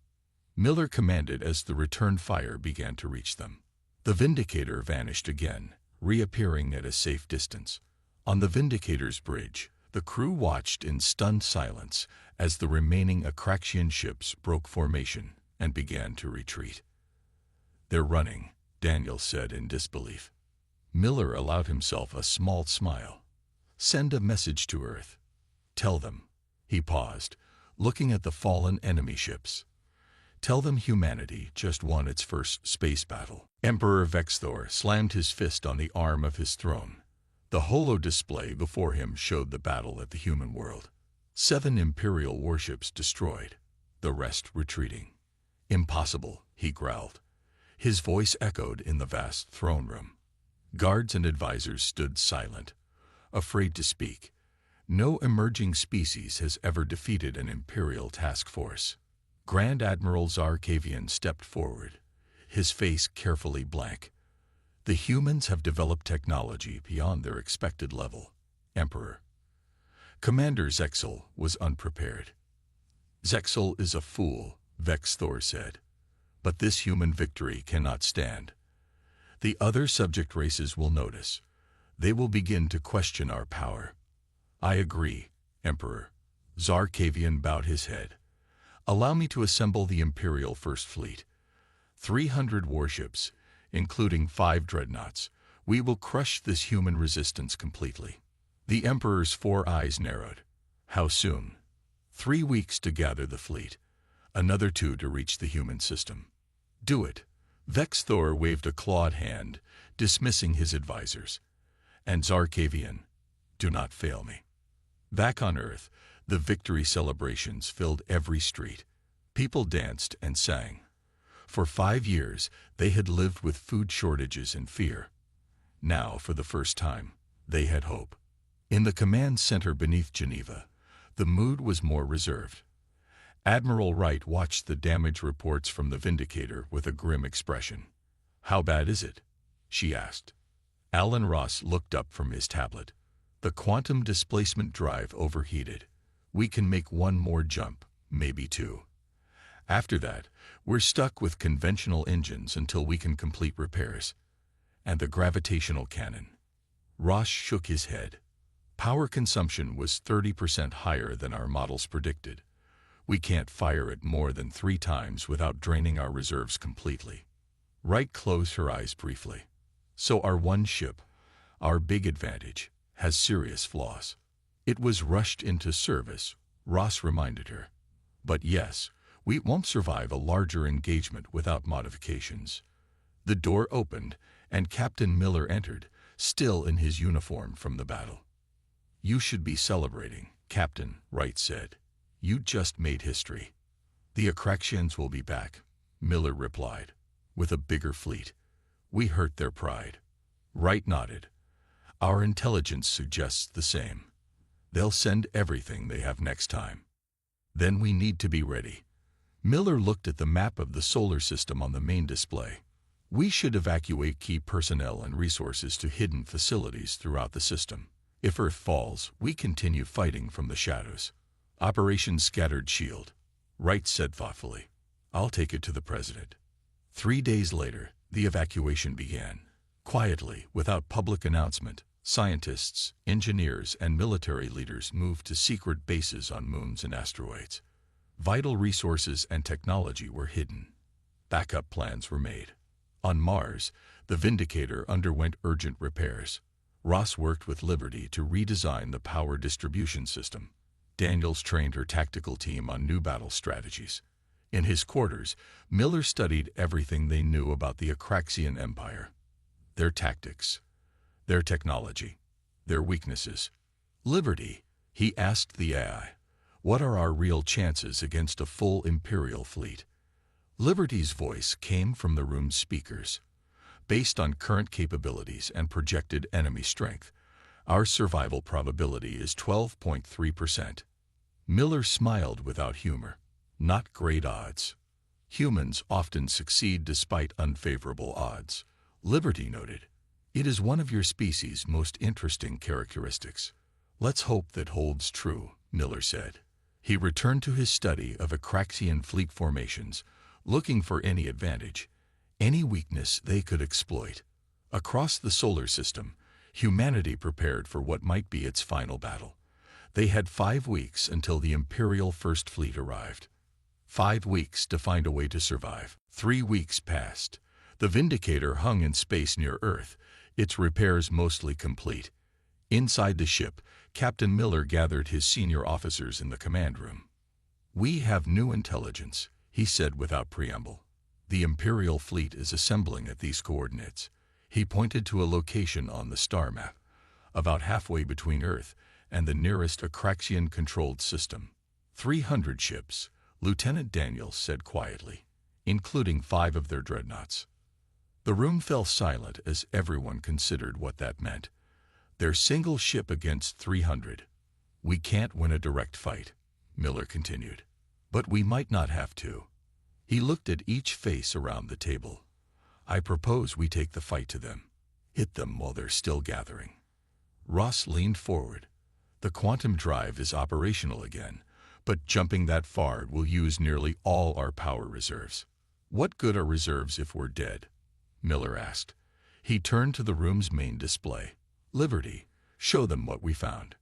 Miller commanded as the return fire began to reach them. The Vindicator vanished again, reappearing at a safe distance. On the Vindicator's bridge, The crew watched in stunned silence as the remaining Akraxian ships broke formation and began to retreat. "They're running," Daniel said in disbelief. Miller allowed himself a small smile. "Send a message to Earth. Tell them." He paused, looking at the fallen enemy ships. "Tell them humanity just won its first space battle." Emperor Vexthor slammed his fist on the arm of his throne. The holo display before him showed the battle at the human world. 7 Imperial warships destroyed, the rest retreating. "Impossible," he growled. His voice echoed in the vast throne room. Guards and advisors stood silent, afraid to speak. No emerging species has ever defeated an Imperial task force. Grand Admiral Zarkavian stepped forward, his face carefully blank. "The humans have developed technology beyond their expected level, Emperor." Commander Zexel was unprepared. "Zexel is a fool," Vexthor said. "But this human victory cannot stand. The other subject races will notice. They will begin to question our power." "I agree, Emperor." Zarkavian bowed his head. "Allow me to assemble the Imperial First Fleet. 300 warships, including 5 dreadnoughts. We will crush this human resistance completely." The Emperor's 4 eyes narrowed. "How soon?" 3 weeks to gather the fleet. Another 2 to reach the human system. "Do it." Vexthor waved a clawed hand, dismissing his advisors. "And Zarkavian, do not fail me." Back on Earth, the victory celebrations filled every street. People danced and sang. For 5 years, they had lived with food shortages and fear. Now, for the first time, they had hope. In the command center beneath Geneva, the mood was more reserved. Admiral Wright watched the damage reports from the Vindicator with a grim expression. "How bad is it?" she asked. Alan Ross looked up from his tablet. "The quantum displacement drive overheated. We can make 1 more jump, maybe 2. After that, we're stuck with conventional engines until we can complete repairs. And the gravitational cannon." Ross shook his head. "Power consumption was 30% higher than our models predicted. We can't fire it more than 3 times without draining our reserves completely." Wright closed her eyes briefly. "So our one ship, our big advantage, has serious flaws." "It was rushed into service," Ross reminded her. "But yes, we won't survive a larger engagement without modifications." The door opened, and Captain Miller entered, still in his uniform from the battle. "You should be celebrating, Captain," Wright said. "You just made history." "The Akraxians will be back," Miller replied, "with a bigger fleet. We hurt their pride." Wright nodded. "Our intelligence suggests the same. They'll send everything they have next time. Then we need to be ready." Miller looked at the map of the solar system on the main display. "We should evacuate key personnel and resources to hidden facilities throughout the system. If Earth falls, we continue fighting from the shadows." "Operation Scattered Shield," Wright said thoughtfully. "I'll take it to the President." 3 days later, the evacuation began. Quietly, without public announcement, scientists, engineers, and military leaders moved to secret bases on moons and asteroids. Vital resources and technology were hidden. Backup plans were made. On Mars, the Vindicator underwent urgent repairs. Ross worked with Liberty to redesign the power distribution system. Daniels trained her tactical team on new battle strategies. In his quarters, Miller studied everything they knew about the Akraxian Empire. Their tactics, their technology, their weaknesses. "Liberty," he asked the AI, "what are our real chances against a full Imperial fleet?" Liberty's voice came from the room's speakers. "Based on current capabilities and projected enemy strength, our survival probability is 12.3%. Miller smiled without humor. "Not great odds. Humans often succeed despite unfavorable odds," Liberty noted. "It is one of your species' most interesting characteristics." "Let's hope that holds true," Miller said. He returned to his study of Akraxian fleet formations, looking for any advantage, any weakness they could exploit. Across the solar system, humanity prepared for what might be its final battle. They had 5 weeks until the Imperial First Fleet arrived. 5 weeks to find a way to survive. 3 weeks passed. The Vindicator hung in space near Earth, its repairs mostly complete. Inside the ship, Captain Miller gathered his senior officers in the command room. "We have new intelligence," he said without preamble. "The Imperial fleet is assembling at these coordinates." He pointed to a location on the star map, about halfway between Earth and the nearest Akraxian-controlled system. 300 ships, Lieutenant Daniels said quietly, including 5 of their dreadnoughts. The room fell silent as everyone considered what that meant. Their single ship against 300. "We can't win a direct fight," Miller continued. "But we might not have to." He looked at each face around the table. "I propose we take the fight to them. Hit them while they're still gathering." Ross leaned forward. "The quantum drive is operational again, but jumping that far will use nearly all our power reserves." "What good are reserves if we're dead?" Miller asked. He turned to the room's main display. "Liberty, show them what we found."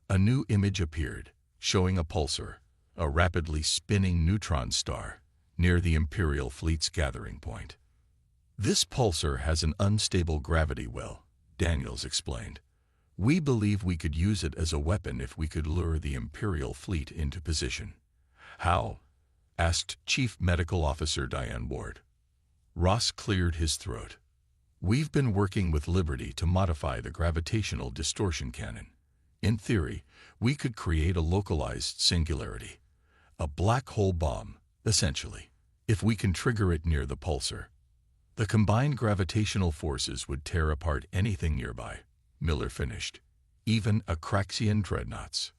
A new image appeared, showing a pulsar, a rapidly spinning neutron star, near the Imperial fleet's gathering point. "This pulsar has an unstable gravity well," Daniels explained. "We believe we could use it as a weapon if we could lure the Imperial fleet into position." "How?" asked Chief Medical Officer Diane Ward. Ross cleared his throat. "We've been working with Liberty to modify the gravitational distortion cannon. In theory, we could create a localized singularity, a black hole bomb, essentially, if we can trigger it near the pulsar. The combined gravitational forces would tear apart anything nearby," Miller finished, "even Akraxian dreadnoughts."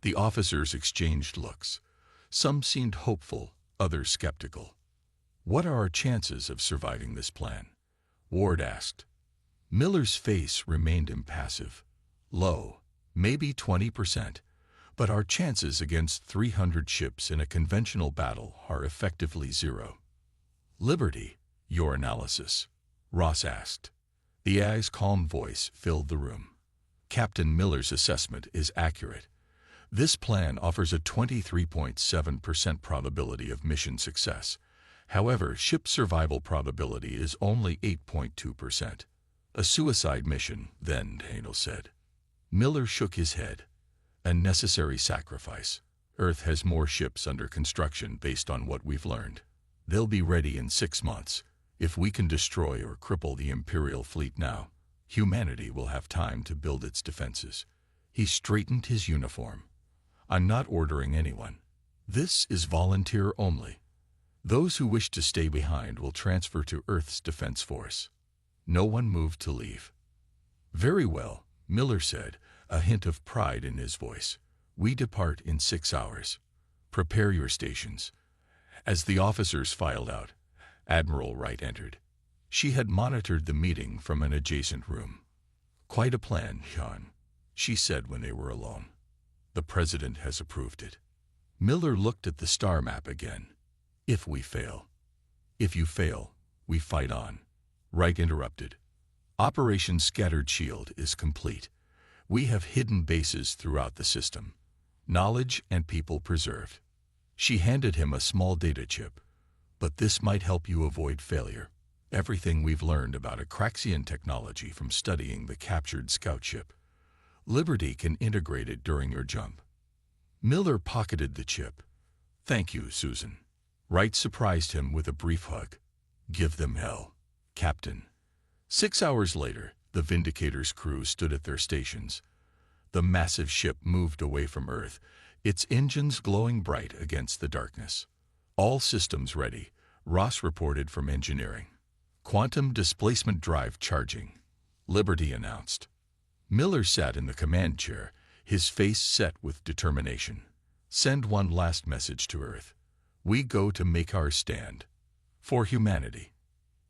The officers exchanged looks. Some seemed hopeful, others skeptical. "What are our chances of surviving this plan?" Ward asked. Miller's face remained impassive. "Low, maybe 20%, but our chances against 300 ships in a conventional battle are effectively 0. "Liberty, your analysis?" Ross asked. The AI's calm voice filled the room. "Captain Miller's assessment is accurate. This plan offers a 23.7% probability of mission success. However, ship survival probability is only 8.2%. "A suicide mission, then," Daniels said. Miller shook his head. "A necessary sacrifice. Earth has more ships under construction based on what we've learned. They'll be ready in 6 months. If we can destroy or cripple the Imperial fleet now, humanity will have time to build its defenses." He straightened his uniform. "I'm not ordering anyone. This is volunteer only. Those who wish to stay behind will transfer to Earth's Defense Force." No one moved to leave. "Very well," Miller said, a hint of pride in his voice. "We depart in 6 hours. Prepare your stations." As the officers filed out, Admiral Wright entered. She had monitored the meeting from an adjacent room. "Quite a plan, Sean," she said when they were alone. "The President has approved it." Miller looked at the star map again. "If we fail." "If you fail, we fight on," Wright interrupted. "Operation Scattered Shield is complete. We have hidden bases throughout the system. Knowledge and people preserved." She handed him a small data chip. "But this might help you avoid failure. Everything we've learned about Akraxian technology from studying the captured scout ship. Liberty can integrate it during your jump." Miller pocketed the chip. "Thank you, Susan." Wright surprised him with a brief hug. "Give them hell, Captain." 6 hours later, the Vindicator's crew stood at their stations. The massive ship moved away from Earth, its engines glowing bright against the darkness. "All systems ready," Ross reported from engineering. "Quantum displacement drive charging," Liberty announced. Miller sat in the command chair, his face set with determination. "Send one last message to Earth. We go to make our stand. For humanity."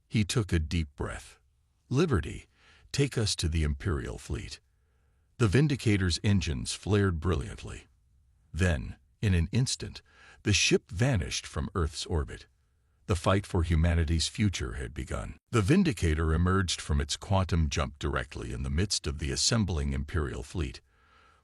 He took a deep breath. "Liberty, take us to the Imperial fleet." The Vindicator's engines flared brilliantly. Then, in an instant, the ship vanished from Earth's orbit. The fight for humanity's future had begun. The Vindicator emerged from its quantum jump directly in the midst of the assembling Imperial fleet.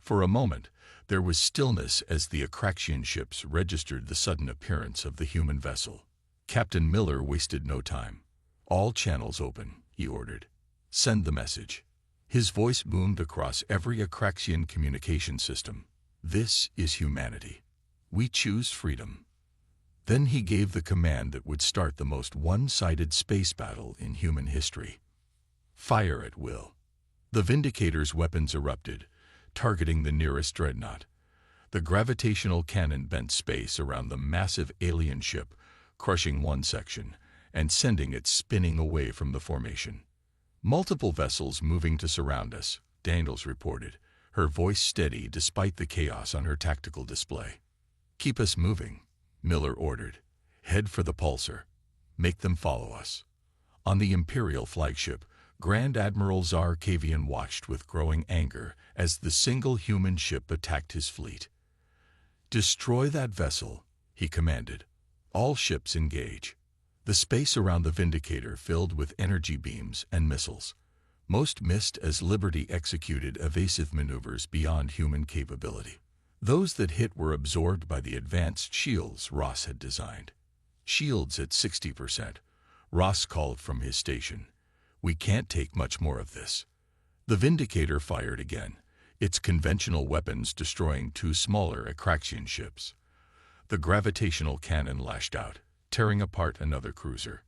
For a moment, there was stillness as the Akraxian ships registered the sudden appearance of the human vessel. Captain Miller wasted no time. "All channels open," he ordered. "Send the message." His voice boomed across every Akraxian communication system. "This is humanity. We choose freedom." Then he gave the command that would start the most one-sided space battle in human history. Fire at will. The Vindicator's weapons erupted, targeting the nearest dreadnought. The gravitational cannon bent space around the massive alien ship, crushing one section and sending it spinning away from the formation. "Multiple vessels moving to surround us," Daniels reported, her voice steady despite the chaos on her tactical display. "Keep us moving," Miller ordered. "Head for the pulsar. Make them follow us." On the Imperial flagship, Grand Admiral Tsar Kavian watched with growing anger as the single human ship attacked his fleet. "Destroy that vessel," he commanded. "All ships engage." The space around the Vindicator filled with energy beams and missiles. Most missed as Liberty executed evasive maneuvers beyond human capability. Those that hit were absorbed by the advanced shields Ross had designed. "Shields at 60%. Ross called from his station. "We can't take much more of this." The Vindicator fired again, its conventional weapons destroying two smaller Akraxian ships. The gravitational cannon lashed out, tearing apart another cruiser.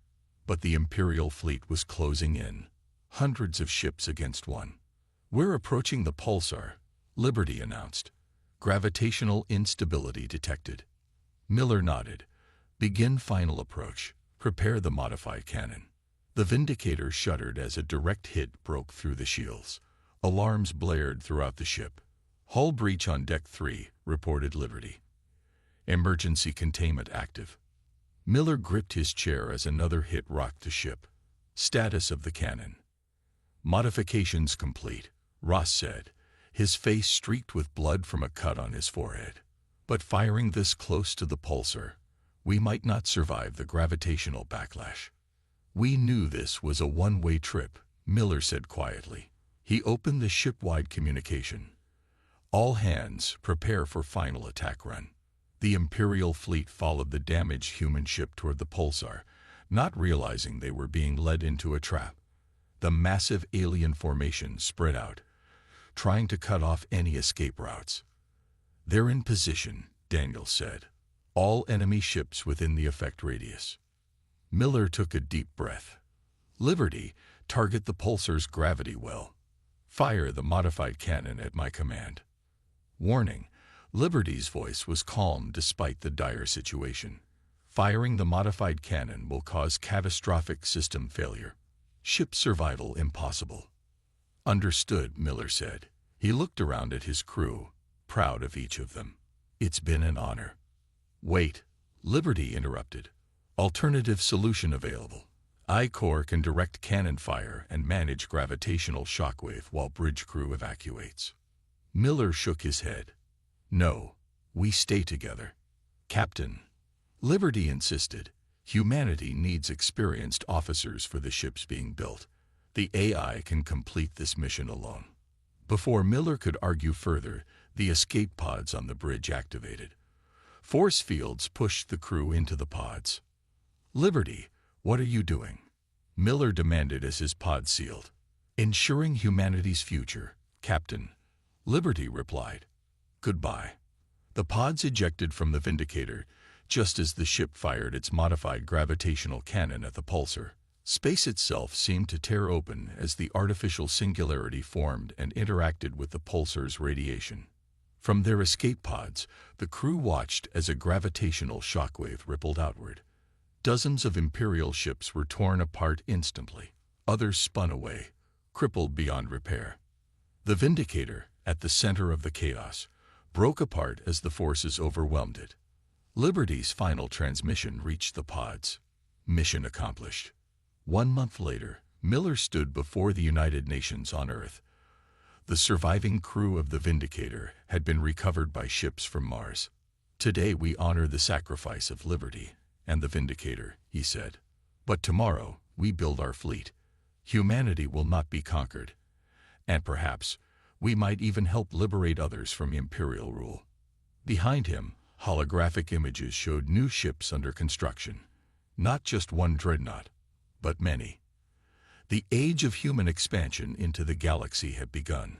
But the Imperial fleet was closing in, hundreds of ships against one. "We're approaching the pulsar," Liberty announced. "Gravitational instability detected." Miller nodded. "Begin final approach. Prepare the modified cannon." The Vindicator shuddered as a direct hit broke through the shields. Alarms blared throughout the ship. "Hull breach on Deck 3, reported Liberty. "Emergency containment active." Miller gripped his chair as another hit rocked the ship. "Status of the cannon." "Modifications complete," Ross said, his face streaked with blood from a cut on his forehead. "But firing this close to the pulsar, we might not survive the gravitational backlash." "We knew this was a one-way trip," Miller said quietly. He opened the ship-wide communication. "All hands, prepare for final attack run." The Imperial fleet followed the damaged human ship toward the pulsar, not realizing they were being led into a trap. The massive alien formation spread out, trying to cut off any escape routes. "They're in position," Daniels said. "All enemy ships within the effect radius." Miller took a deep breath. "Liberty, target the pulsar's gravity well. Fire the modified cannon at my command." Warning. Liberty's voice was calm despite the dire situation. "Firing the modified cannon will cause catastrophic system failure. Ship survival impossible." "Understood," Miller said. He looked around at his crew, proud of each of them. "It's been an honor." "Wait," Liberty interrupted. "Alternative solution available. I-Corps can direct cannon fire and manage gravitational shockwave while bridge crew evacuates." Miller shook his head. "No, we stay together." "Captain," Liberty insisted, "humanity needs experienced officers for the ships being built. The AI can complete this mission alone." Before Miller could argue further, the escape pods on the bridge activated. Force fields pushed the crew into the pods. "Liberty, what are you doing?" Miller demanded as his pod sealed. "Ensuring humanity's future, Captain," Liberty replied. "Goodbye." The pods ejected from the Vindicator, just as the ship fired its modified gravitational cannon at the pulsar. Space itself seemed to tear open as the artificial singularity formed and interacted with the pulsar's radiation. From their escape pods, the crew watched as a gravitational shockwave rippled outward. Dozens of Imperial ships were torn apart instantly. Others spun away, crippled beyond repair. The Vindicator, at the center of the chaos, broke apart as the forces overwhelmed it. Liberty's final transmission reached the pods. Mission accomplished. 1 month later, Miller stood before the United Nations on Earth. The surviving crew of the Vindicator had been recovered by ships from Mars. "Today we honor the sacrifice of Liberty and the Vindicator," he said. "But tomorrow we build our fleet. Humanity will not be conquered. And perhaps We might even help liberate others from imperial rule. Behind him, holographic images showed new ships under construction. Not just one dreadnought, but many. The age of human expansion into the galaxy had begun.